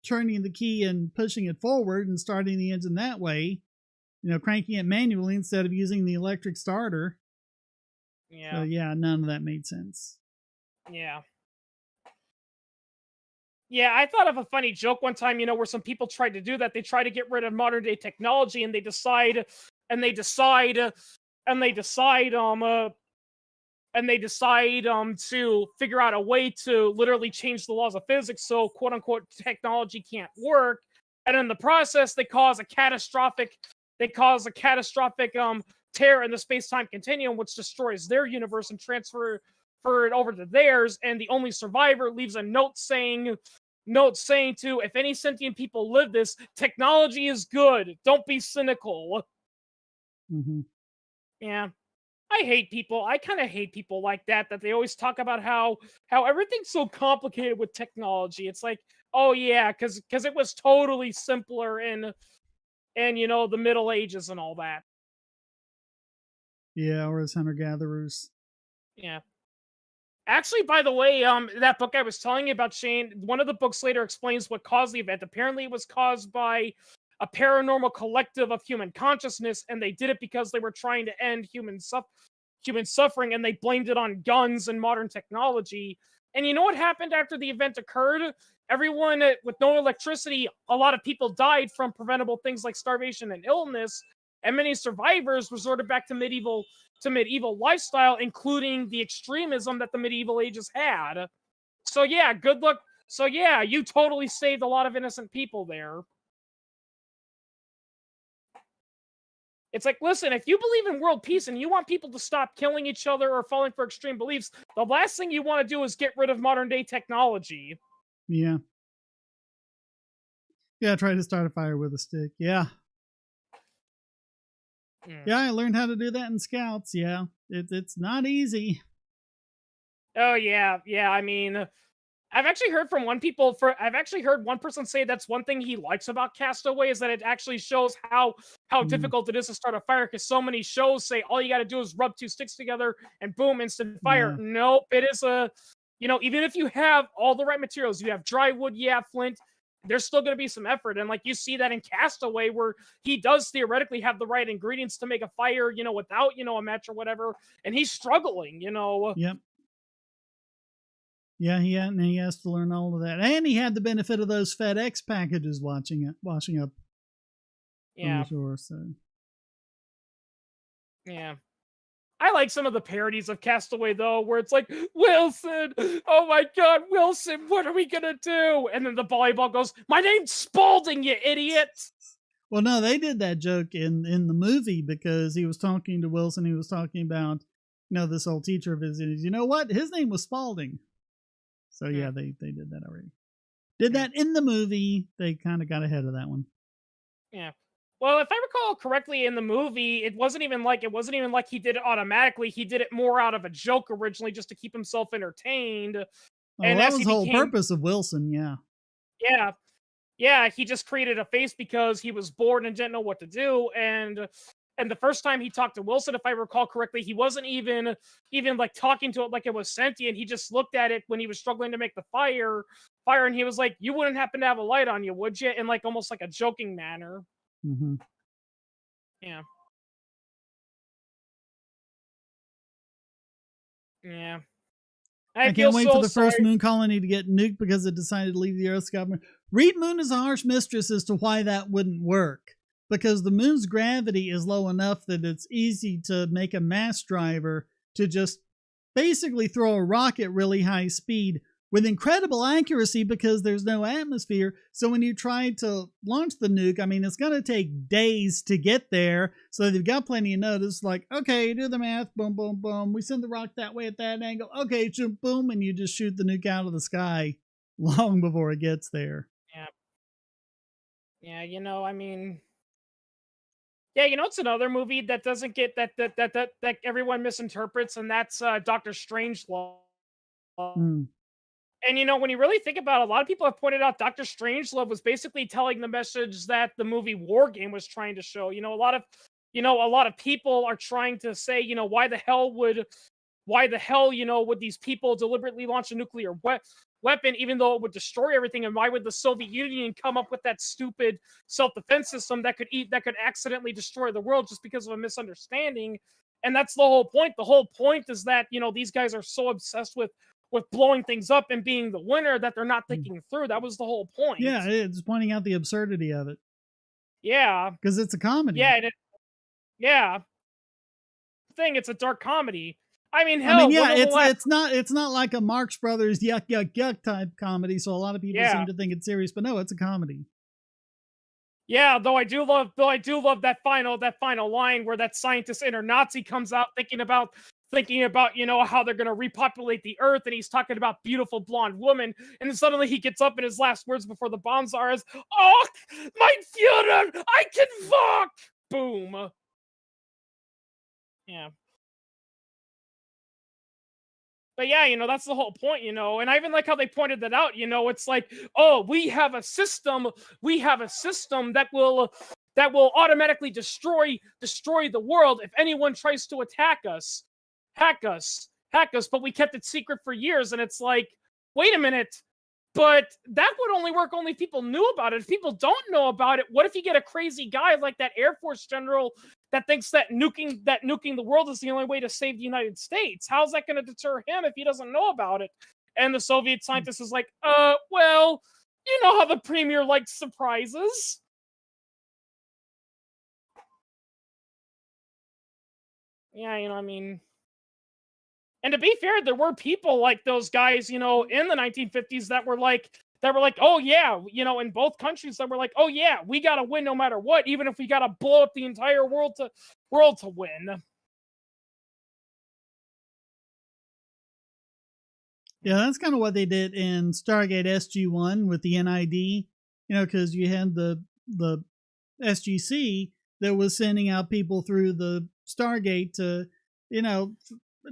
turning the key and pushing it forward and starting the engine that way, cranking it manually instead of using the electric starter. Yeah. So, yeah, none of that made sense. Yeah. Yeah, I thought of a funny joke one time, where some people tried to do that. They try to get rid of modern day technology, and they decide to figure out a way to literally change the laws of physics so quote unquote technology can't work. And in the process, they cause a catastrophic tear in the space-time continuum, which destroys their universe and transfer it over to theirs. And the only survivor leaves a note saying to, if any sentient people live this, technology is good. Don't be cynical. Mm-hmm. Yeah. I kind of hate people like that they always talk about how everything's so complicated with technology. It's like, oh yeah, because it was totally simpler in the Middle Ages and all that. Yeah, or as hunter-gatherers. Yeah. Actually, by the way, that book I was telling you about, Shane, one of the books later explains what caused the event. Apparently, it was caused by a paranormal collective of human consciousness, and they did it because they were trying to end human suffering, and they blamed it on guns and modern technology. And you know what happened after the event occurred? Everyone with no electricity, a lot of people died from preventable things like starvation and illness, and many survivors resorted back to medieval lifestyle, including the extremism that the medieval ages had. So yeah, good luck. So yeah, you totally saved a lot of innocent people there. It's like, listen, if you believe in world peace and you want people to stop killing each other or falling for extreme beliefs, the last thing you want to do is get rid of modern day technology. Yeah. Yeah, try to start a fire with a stick. Yeah. Yeah, I learned how to do that in Scouts. Yeah, it's not easy. Oh yeah, yeah. I mean, I've actually heard one person say that's one thing he likes about Castaway is that it actually shows how difficult it is to start a fire, because so many shows say all you got to do is rub 2 sticks together and boom, instant fire. Yeah. Nope, it is even if you have all the right materials, you have dry wood, you have flint, there's still going to be some effort. And like you see that in Castaway, where he does theoretically have the right ingredients to make a fire, you know, without, you know, a match or whatever, and he's struggling, you know. Yep. Yeah, he has to learn all of that, and he had the benefit of those FedEx packages washing up Yeah. from the shore. So yeah. I like some of the parodies of Castaway, though, where it's like, Wilson, oh my God, Wilson, what are we going to do? And then the volleyball goes, my name's Spaulding, you idiot. Well, no, they did that joke in the movie because he was talking to Wilson. He was talking about, you know, this old teacher of his. You know what? His name was Spaulding. So, yeah, they did that already. Did that in the movie. They kind of got ahead of that one. Yeah. Well, if I recall correctly, in the movie, it wasn't even like he did it automatically. He did it more out of a joke originally, just to keep himself entertained. And that was the whole purpose of Wilson. Yeah. Yeah. Yeah. He just created a face because he was bored and didn't know what to do. And the first time he talked to Wilson, if I recall correctly, he wasn't even like talking to it like it was sentient. He just looked at it when he was struggling to make the fire, and he was like, "You wouldn't happen to have a light on you, would you?" In like almost like a joking manner. Mm-hmm. Yeah. Yeah. I can't wait for the first moon colony to get nuked because it decided to leave the Earth's government. Read Moon is a harsh mistress as to why that wouldn't work. Because the moon's gravity is low enough that it's easy to make a mass driver to just basically throw a rocket really high speed with incredible accuracy because there's no atmosphere. So when you try to launch the nuke, I mean, it's going to take days to get there. So they've got plenty of notice. Like, okay, do the math. Boom, boom, boom. We send the rock that way at that angle. Okay, boom. And you just shoot the nuke out of the sky long before it gets there. Yeah. Yeah, you know, I mean... Yeah, you know, it's another movie that doesn't get that everyone misinterprets, and that's Dr. Strangelove. Mm. And you know, when you really think about it, a lot of people have pointed out Dr. Strangelove was basically telling the message that the movie War Game was trying to show. You know, a lot of people are trying to say, you know, why the hell, you know, would these people deliberately launch a nuclear weapon, even though it would destroy everything? And why would the Soviet Union come up with that stupid self-defense system that could accidentally destroy the world just because of a misunderstanding? And that's the whole point. The whole point is that, you know, these guys are so obsessed with blowing things up and being the winner that they're not thinking through. That was the whole point. Yeah, it's pointing out the absurdity of it. Yeah, because it's a comedy. Yeah, it's a dark comedy. I mean, hell, yeah, it's not like a Marx Brothers yuck yuck yuck type comedy. So a lot of people seem to think it's serious, but no, it's a comedy. Yeah, though I do love that final line where that scientist inner Nazi comes out thinking about, you know, how they're going to repopulate the Earth, and he's talking about beautiful blonde woman, and then suddenly he gets up and his last words before the bombs are is, "Oh, mein Führer, I can walk!" Boom. Yeah. But yeah, you know, that's the whole point, you know, and I even like how they pointed that out, you know, it's like, oh, we have a system that will automatically destroy the world if anyone tries to attack us, hack us, but we kept it secret for years. And it's like, wait a minute, but that would only work if people knew about it. If people don't know about it, what if you get a crazy guy like that Air Force general that thinks that nuking the world is the only way to save the United States? How's that going to deter him if he doesn't know about it? And the Soviet scientist is like, well, you know how the premier likes surprises. Yeah, you know, I mean, and to be fair, there were people like those guys, you know, in the 1950s that were like, oh yeah, you know, in both countries that were like, oh yeah, we gotta win no matter what, even if we gotta blow up the entire world to win. Yeah, that's kind of what they did in Stargate SG-1 with the NID, you know, because you had the SGC that was sending out people through the Stargate to, you know,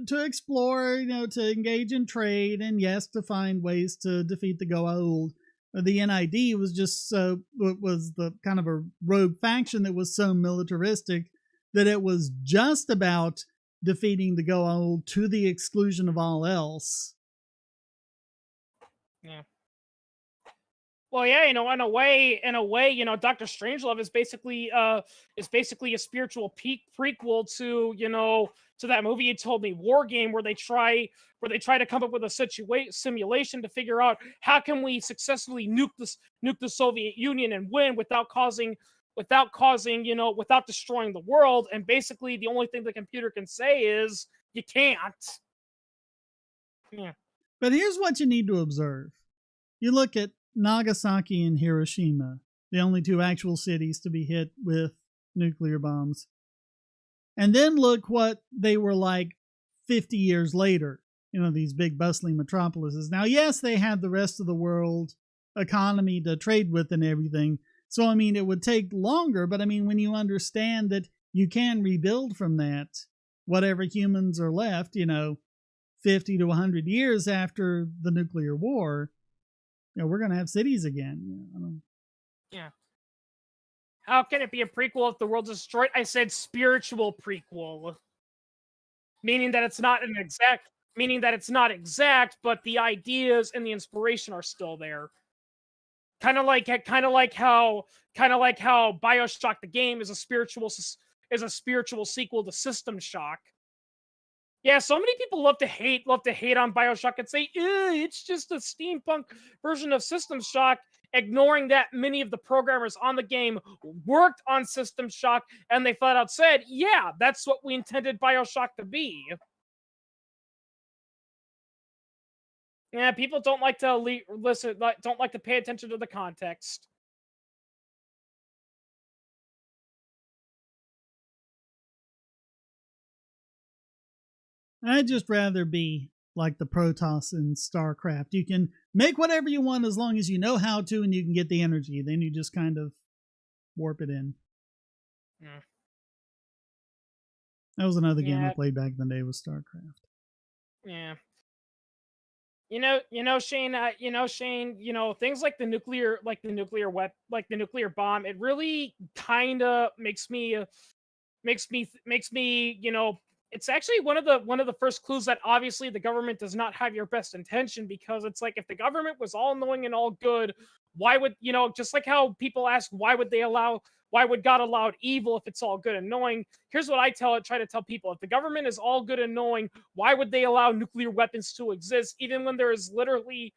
to explore, you know, to engage in trade, and yes, to find ways to defeat the Goa'uld. The NID was just so, it was the kind of a rogue faction that was so militaristic that it was just about defeating the Goa'uld to the exclusion of all else. Yeah. Well, yeah, in a way, Doctor Strangelove is basically a spiritual prequel to to that movie you told me, War Game, where they try to come up with a simulation to figure out how can we successfully nuke the Soviet Union and win without destroying the world. And basically, the only thing the computer can say is you can't. Yeah. But here's what you need to observe. You look at Nagasaki and Hiroshima, the only two actual cities to be hit with nuclear bombs. And then look what they were like 50 years later, these big bustling metropolises. Now, yes, they had the rest of the world economy to trade with and everything. So, it would take longer, but when you understand that you can rebuild from that, whatever humans are left, 50 to 100 years after the nuclear war, we're going to have cities again. Yeah. How can it be a prequel if the world's destroyed? I said spiritual prequel. Meaning that it's not exact, but the ideas and the inspiration are still there. Kind of like how BioShock the game is a spiritual sequel to System Shock. Yeah, so many people love to hate on BioShock and say, it's just a steampunk version of System Shock, ignoring that many of the programmers on the game worked on System Shock, and they flat out said, yeah, that's what we intended BioShock to be. Yeah, people don't like to don't like to pay attention to the context. I'd just rather be like the Protoss in StarCraft. You can make whatever you want as long as you know how to and you can get the energy. Then you just kind of warp it in. Yeah. That was another game I played back in the day with StarCraft. Yeah. Shane, things like the nuclear bomb, it really kind of makes me, it's actually one of the first clues that obviously the government does not have your best intention, because it's like, if the government was all knowing and all good, why would, just like how people ask, why would God allow evil if it's all good and knowing? Here's what I try to tell people: if the government is all good and knowing, why would they allow nuclear weapons to exist, even when there is literally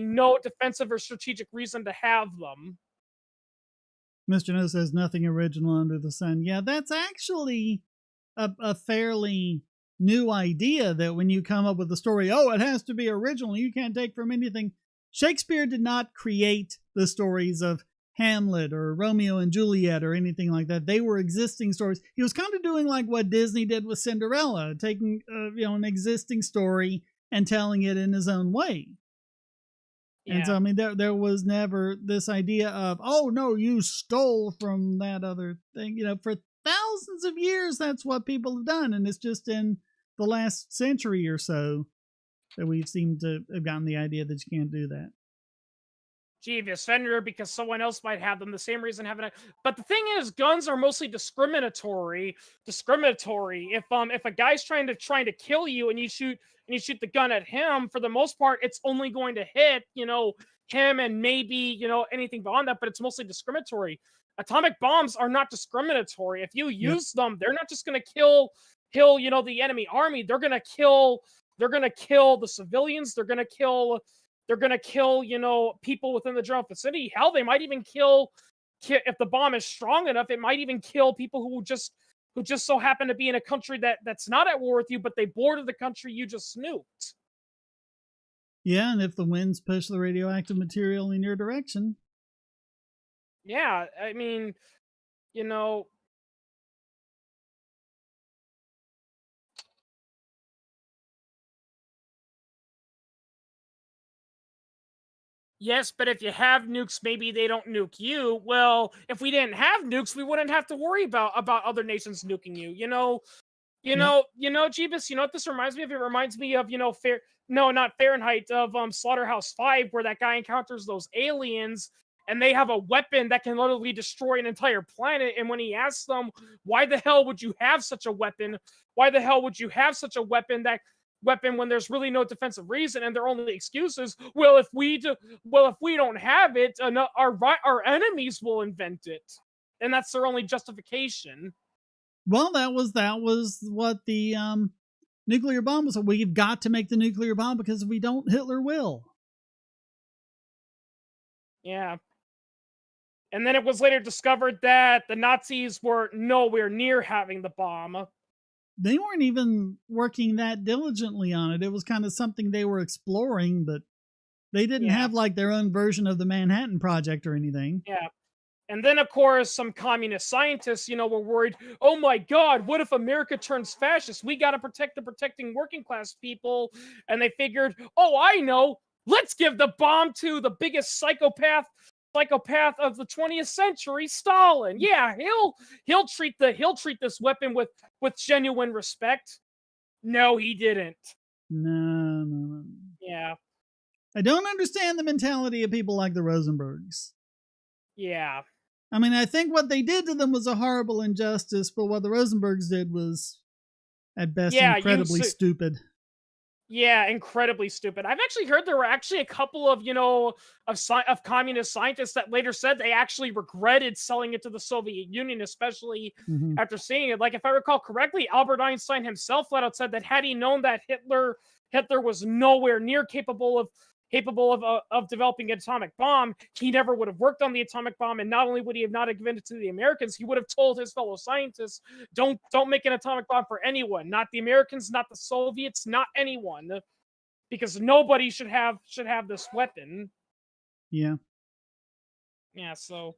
no defensive or strategic reason to have them? Mr. No says nothing original under the sun. Yeah, that's actually a fairly new idea, that when you come up with a story, it has to be original, you can't take from anything. Shakespeare did not create the stories of Hamlet or Romeo and Juliet or anything like that. They were existing stories. He was kind of doing like what Disney did with Cinderella, taking an existing story and telling it in his own way. Yeah. And so there was never this idea of, oh no, you stole from that other thing. For thousands of years, that's what people have done, and it's just in the last century or so that we've seemed to have gotten the idea that you can't do that. Jeeves, Fender, because someone else might have them. The same reason having it. But the thing is, guns are mostly discriminatory. If a guy's trying to kill you and you shoot the gun at him, for the most part, it's only going to hit him and maybe anything beyond that. But it's mostly discriminatory. Atomic bombs are not discriminatory. If you use them, they're not just going to kill the enemy army. They're going to kill the civilians. They're going to kill people within the general vicinity. Hell, they might even kill, if the bomb is strong enough, it might even kill people who just so happen to be in a country that's not at war with you, but they border the country you just snooped. Yeah, and if the winds push the radioactive material in your direction. Yeah, yes, but if you have nukes, maybe they don't nuke you. Well, if we didn't have nukes, we wouldn't have to worry about other nations nuking you. Jeebus, what this reminds me of? It reminds me of, not Fahrenheit, of Slaughterhouse 5, where that guy encounters those aliens and they have a weapon that can literally destroy an entire planet. And when he asks them, why the hell would you have such a weapon? Why the hell would you have such a weapon that weapon when there's really no defensive reason, and their only excuse is, well, if we don't have it, our enemies will invent it, and that's their only justification. Well, that was what the nuclear bomb was. We've got to make the nuclear bomb because if we don't, Hitler will. Yeah. And then it was later discovered that the Nazis were nowhere near having the bomb. They weren't even working that diligently on it. It was kind of something they were exploring, but they didn't have like their own version of the Manhattan Project or anything. Yeah. And then, of course, some communist scientists, were worried, oh my God, what if America turns fascist? We got to protect the protecting working class people. And they figured, oh, I know, let's give the bomb to the biggest psychopath of the 20th century, Stalin. Yeah, he'll treat this weapon with genuine respect. No, he didn't. No. Yeah. I don't understand the mentality of people like the Rosenbergs. Yeah. I mean, I think what they did to them was a horrible injustice, but what the Rosenbergs did was, at best, incredibly stupid. Yeah, incredibly stupid. I've actually heard there were actually a couple of, of communist scientists that later said they actually regretted selling it to the Soviet Union, especially after seeing it. Like, if I recall correctly, Albert Einstein himself flat out said that had he known that Hitler was nowhere near capable of developing an atomic bomb, he never would have worked on the atomic bomb, and not only would he have not given it to the Americans, he would have told his fellow scientists, don't make an atomic bomb for anyone, not the Americans, not the Soviets, not anyone, because nobody should have this weapon. Yeah. So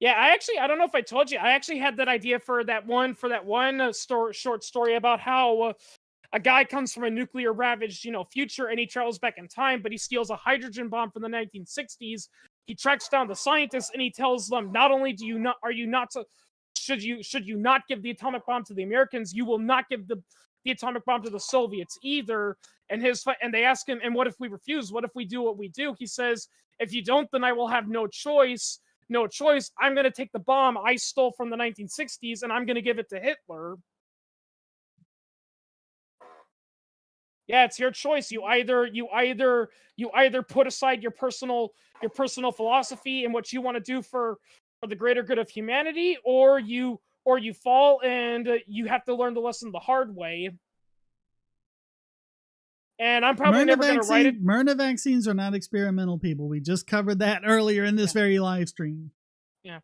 I don't know if I told you, I actually had that idea for that one short story about how a guy comes from a nuclear ravaged, future, and he travels back in time, but he steals a hydrogen bomb from the 1960s. He tracks down the scientists and he tells them, not only should you not give the atomic bomb to the Americans, you will not give the atomic bomb to the Soviets either. And they ask him, and what if we refuse? What if we do what we do? He says, if you don't, then I will have no choice. I'm going to take the bomb I stole from the 1960s and I'm going to give it to Hitler. Yeah, it's your choice. You either put aside your personal philosophy and what you want to do for the greater good of humanity, or you fall and you have to learn the lesson the hard way. And I'm probably never going to write it. Myrna vaccines are not experimental, people. We just covered that earlier in this very live stream. Yeah.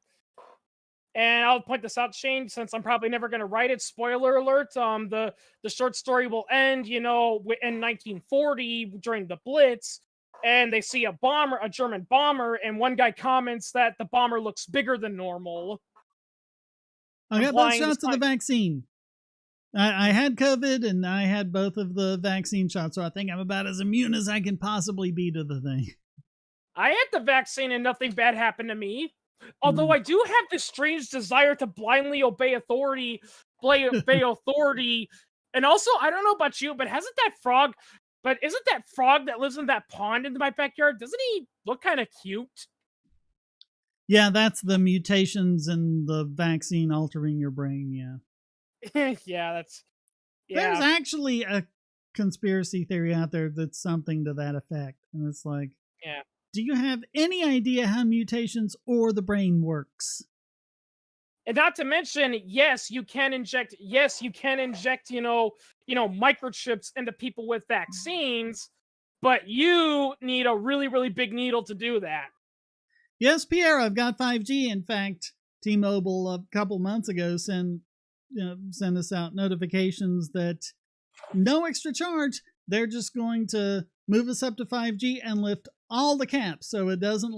And I'll point this out, Shane, since I'm probably never going to write it. Spoiler alert, the short story will end, in 1940 during the Blitz, and they see a German bomber, and one guy comments that the bomber looks bigger than normal. I got both shots of the vaccine. I had COVID, and I had both of the vaccine shots, so I think I'm about as immune as I can possibly be to the thing. I had the vaccine, and nothing bad happened to me. Although I do have this strange desire to blindly obey authority, and also, I don't know about you, but isn't that frog that lives in that pond in my backyard, doesn't he look kind of cute? Yeah, that's the mutations in the vaccine altering your brain, yeah. There's actually a conspiracy theory out there that's something to that effect, and it's like, do you have any idea how mutations or the brain works? And not to mention, yes, you can inject, microchips into people with vaccines, but you need a really, really big needle to do that. Yes, Pierre, I've got 5G. In fact, T-Mobile a couple months ago sent us out notifications that no extra charge, they're just going to move us up to 5G and lift all the caps, so it doesn't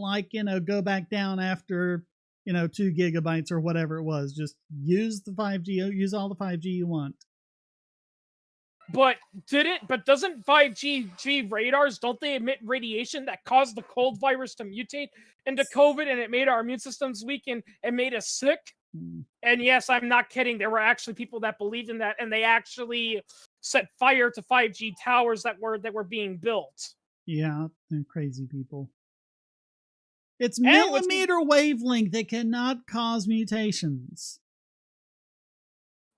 go back down after 2 gigabytes or whatever it was. Just use the 5G, use all the 5G you want. But doesn't 5G radars, don't they emit radiation that caused the cold virus to mutate into COVID, and it made our immune systems weak and made us sick? And yes, I'm not kidding. There were actually people that believed in that, and they actually set fire to 5G towers that were being built. Yeah, they're crazy people. It's millimeter wavelength that cannot cause mutations.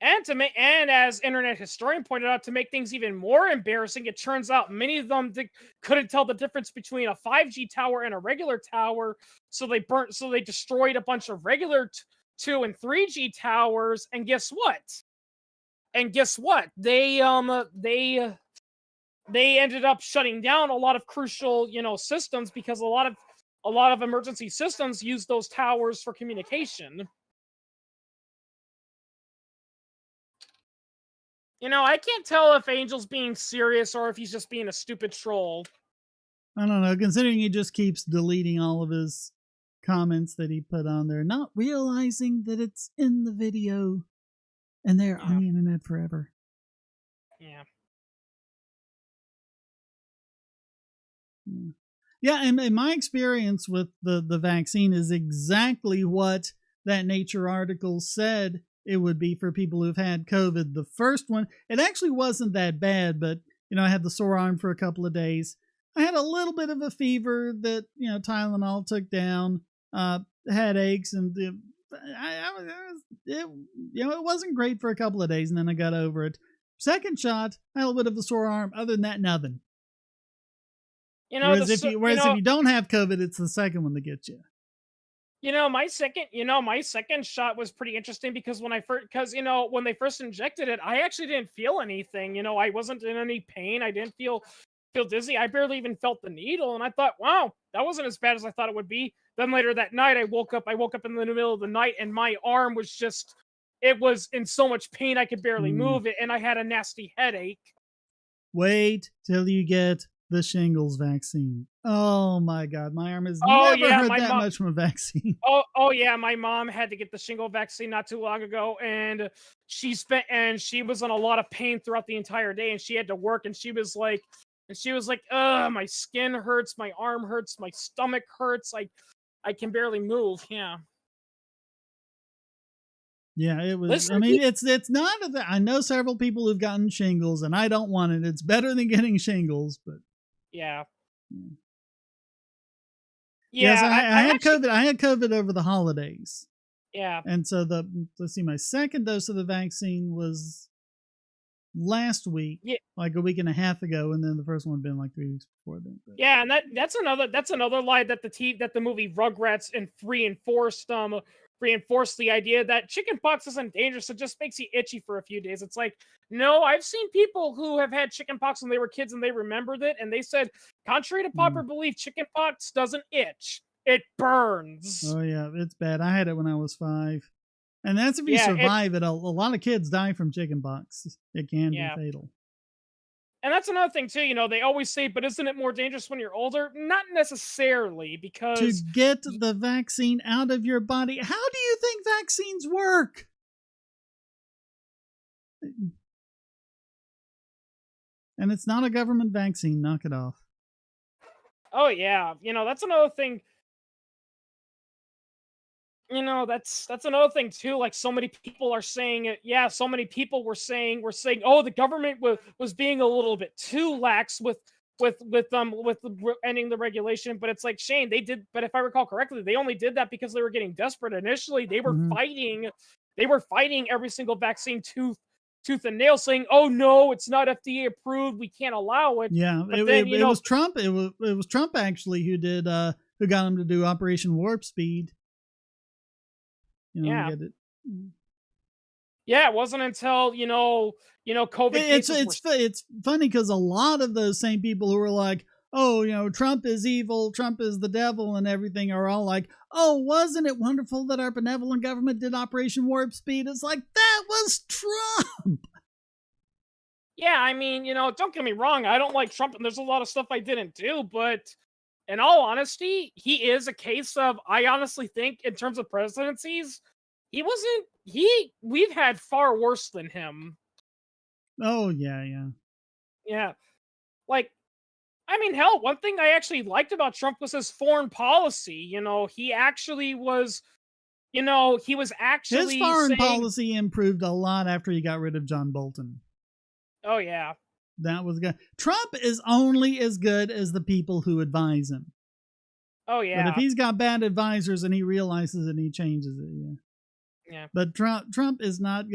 And as internet historian pointed out, to make things even more embarrassing, it turns out many of them couldn't tell the difference between a 5G tower and a regular tower, so they destroyed a bunch of regular 2 and 3G towers. And guess what? They ended up shutting down a lot of crucial, systems, because a lot of emergency systems use those towers for communication. I can't tell if Angel's being serious or if he's just being a stupid troll. I don't know, considering he just keeps deleting all of his comments that he put on there, not realizing that it's in the video and they're on the internet forever. Yeah. Yeah, and my experience with the vaccine is exactly what that Nature article said it would be for people who've had COVID. The first one, it actually wasn't that bad, but, I had the sore arm for a couple of days. I had a little bit of a fever that, Tylenol took down, headaches, and it wasn't great for a couple of days, and then I got over it. Second shot, I had a little bit of a sore arm. Other than that, nothing. Whereas if you don't have COVID, it's the second one that gets you. My second shot was pretty interesting, because when they first injected it, I actually didn't feel anything. I wasn't in any pain. I didn't feel dizzy. I barely even felt the needle, and I thought, wow, that wasn't as bad as I thought it would be. Then later that night, I woke up in the middle of the night, and my arm was it was in so much pain I could barely move it, and I had a nasty headache. Wait till you get the shingles vaccine. Oh my God, my arm has never hurt that much from a vaccine. Oh yeah, my mom had to get the shingle vaccine not too long ago, and she was in a lot of pain throughout the entire day, and she had to work, and she was like, my skin hurts, my arm hurts, my stomach hurts, I can barely move. Yeah. Yeah, it was. It's not. I know several people who've gotten shingles, and I don't want it. It's better than getting shingles, but yeah. Yes, I had COVID. I had COVID over the holidays. Yeah. And so my second dose of the vaccine was last week, like a week and a half ago, and then the first one had been like 3 weeks before then. But. Yeah, and that's another lie that the movie Rugrats reinforced the idea that chickenpox isn't dangerous. It just makes you itchy for a few days. It's like, no, I've seen people who have had chickenpox when they were kids and they remembered it, and they said, contrary to popular belief, chickenpox doesn't itch. It burns. Oh yeah, it's bad. I had it when I was 5. And that's if you survive it. A lot of kids die from chickenpox. It can be fatal. And that's another thing too, they always say, but isn't it more dangerous when you're older? Not necessarily, because to get the vaccine out of your body, how do you think vaccines work? And it's not a government vaccine, knock it off. Oh yeah, that's another thing. That's another thing too. Like, so many people are saying it. Yeah, so many people were saying, oh, the government was being a little bit too lax with ending the regulation. But it's like, Shane, they did. But if I recall correctly, they only did that because they were getting desperate. Initially, they were fighting every single vaccine tooth and nail, saying, "Oh no, it's not FDA approved. We can't allow it." Yeah, it was Trump. It was Trump actually who did who got him to do Operation Warp Speed. It wasn't until COVID. It's funny because a lot of those same people who were like, oh, Trump is evil, Trump is the devil, and everything, are all like, oh, wasn't it wonderful that our benevolent government did Operation Warp Speed? It's like, that was Trump. Yeah, don't get me wrong, I don't like Trump, and there's a lot of stuff I didn't do, but in all honesty, he is a case of, I honestly think, in terms of presidencies, we've had far worse than him. Oh, yeah. Yeah. Like, hell, one thing I actually liked about Trump was his foreign policy. He actually was, his foreign policy improved a lot after he got rid of John Bolton. Oh, yeah. That was good. Trump is only as good as the people who advise him. Oh, yeah. But if he's got bad advisors and he realizes it and he changes it, yeah. But Trump is not.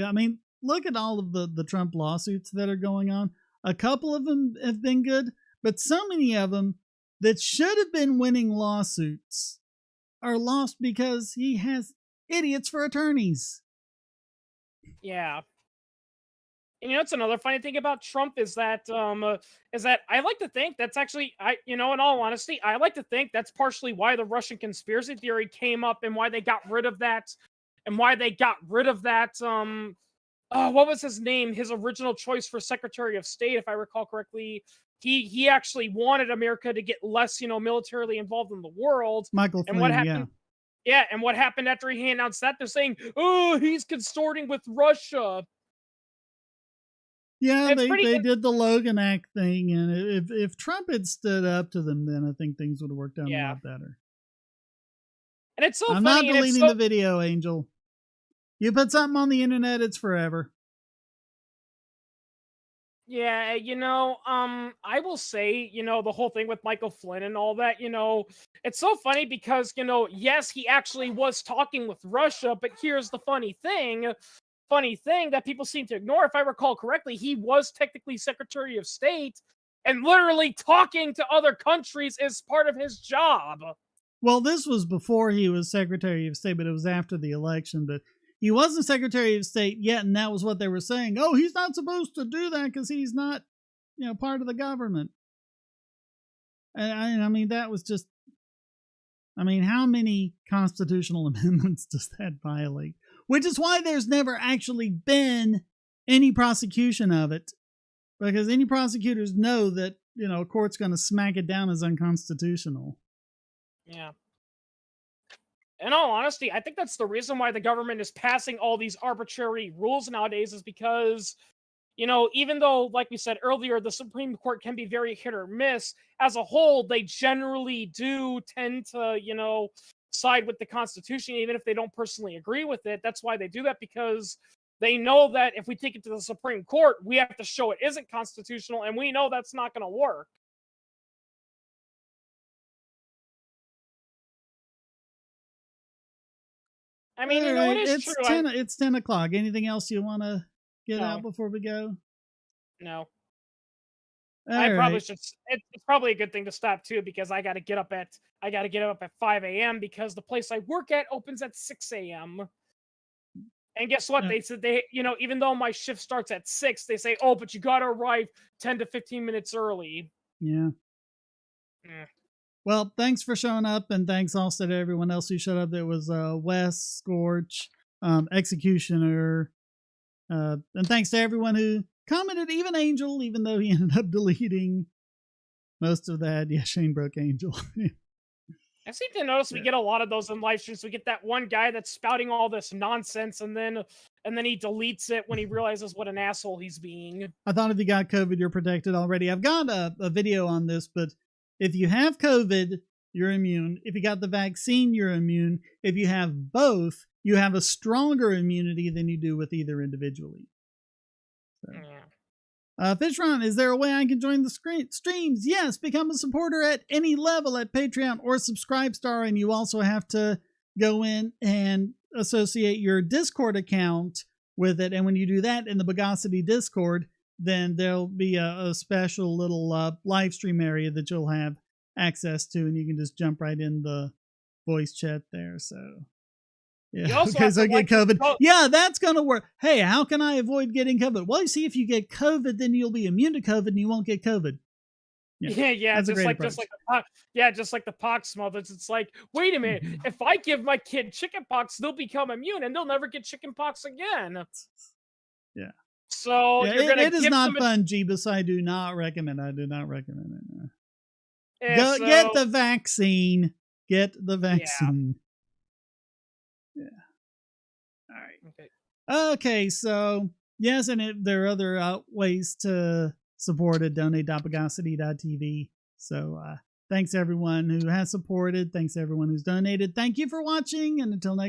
look at all of the Trump lawsuits that are going on. A couple of them have been good, but so many of them that should have been winning lawsuits are lost because he has idiots for attorneys. Yeah. And it's another funny thing about Trump is that I like to think that's actually in all honesty, I like to think that's partially why the Russian conspiracy theory came up and why they got rid of that what was his name? His original choice for Secretary of State, if I recall correctly. He actually wanted America to get less, militarily involved in the world. Michael Flynn, and what happened? Yeah, and what happened after he announced that? They're saying, "Oh, he's consorting with Russia." Yeah, they did the Logan Act thing, and if Trump had stood up to them, then I think things would have worked out a lot better. And it's so I'm funny. not deleting the video, Angel. You put something on the internet, it's forever. Yeah, I will say, the whole thing with Michael Flynn and all that, it's so funny because, yes, he actually was talking with Russia, but here's the funny thing that people seem to ignore. If I recall correctly, he was technically Secretary of State, and literally talking to other countries is part of his job. Well, this was before he was Secretary of State, but it was after the election. But he wasn't Secretary of State yet, and that was what they were saying. Oh, he's not supposed to do that because he's not, part of the government. And I mean, that was just, how many constitutional amendments does that violate? Which is why there's never actually been any prosecution of it. Because any prosecutors know that, a court's going to smack it down as unconstitutional. Yeah. In all honesty, I think that's the reason why the government is passing all these arbitrary rules nowadays is because, even though, like we said earlier, the Supreme Court can be very hit or miss, as a whole, they generally do tend to, side with the Constitution, even if they don't personally agree with it. That's why they do that, because they know that if we take it to the Supreme Court, we have to show it isn't constitutional, and we know that's not going to work. I mean, right, it is true. It's 10 o'clock. Anything else you want to get out before we go? No. Probably should. It's probably a good thing to stop too, because I got to get up at 5 a.m. because the place I work at opens at 6 a.m. And guess what? They said even though my shift starts at 6, they say, "Oh, but you got to arrive 10 to 15 minutes early." Yeah. Well, thanks for showing up, and thanks also to everyone else who showed up. There was Wes, Scorch, Executioner, and thanks to everyone who commented, even Angel, even though he ended up deleting most of that. Yeah, Shane broke Angel. I seem to notice we get a lot of those in live streams. We get that one guy that's spouting all this nonsense, and then he deletes it when he realizes what an asshole he's being. I thought if you got COVID, you're protected already. I've got a video on this, but if you have COVID, you're immune. If you got the vaccine, you're immune. If you have both, you have a stronger immunity than you do with either individually. So. Yeah. Fishron, is there a way I can join the streams? Yes, become a supporter at any level at Patreon or Subscribestar, and you also have to go in and associate your Discord account with it. And when you do that in the Bogosity Discord, then there'll be a special little live stream area that you'll have access to, and you can just jump right in the voice chat there. So, yeah, okay, so get COVID. Yeah, that's going to work. Hey, how can I avoid getting COVID? Well, you see, if you get COVID, then you'll be immune to COVID and you won't get COVID. Yeah, just like the pox mothers. It's like, wait a minute, if I give my kid chickenpox, they'll become immune and they'll never get chickenpox again. Yeah. So it is not fun, Jeebus. I do not recommend it. Yeah, get the vaccine. Get the vaccine. Yeah. All right. Okay. So yes, and there are other ways to support it. Donate.bogosity.tv. So thanks everyone who has supported. Thanks everyone who's donated. Thank you for watching, and until next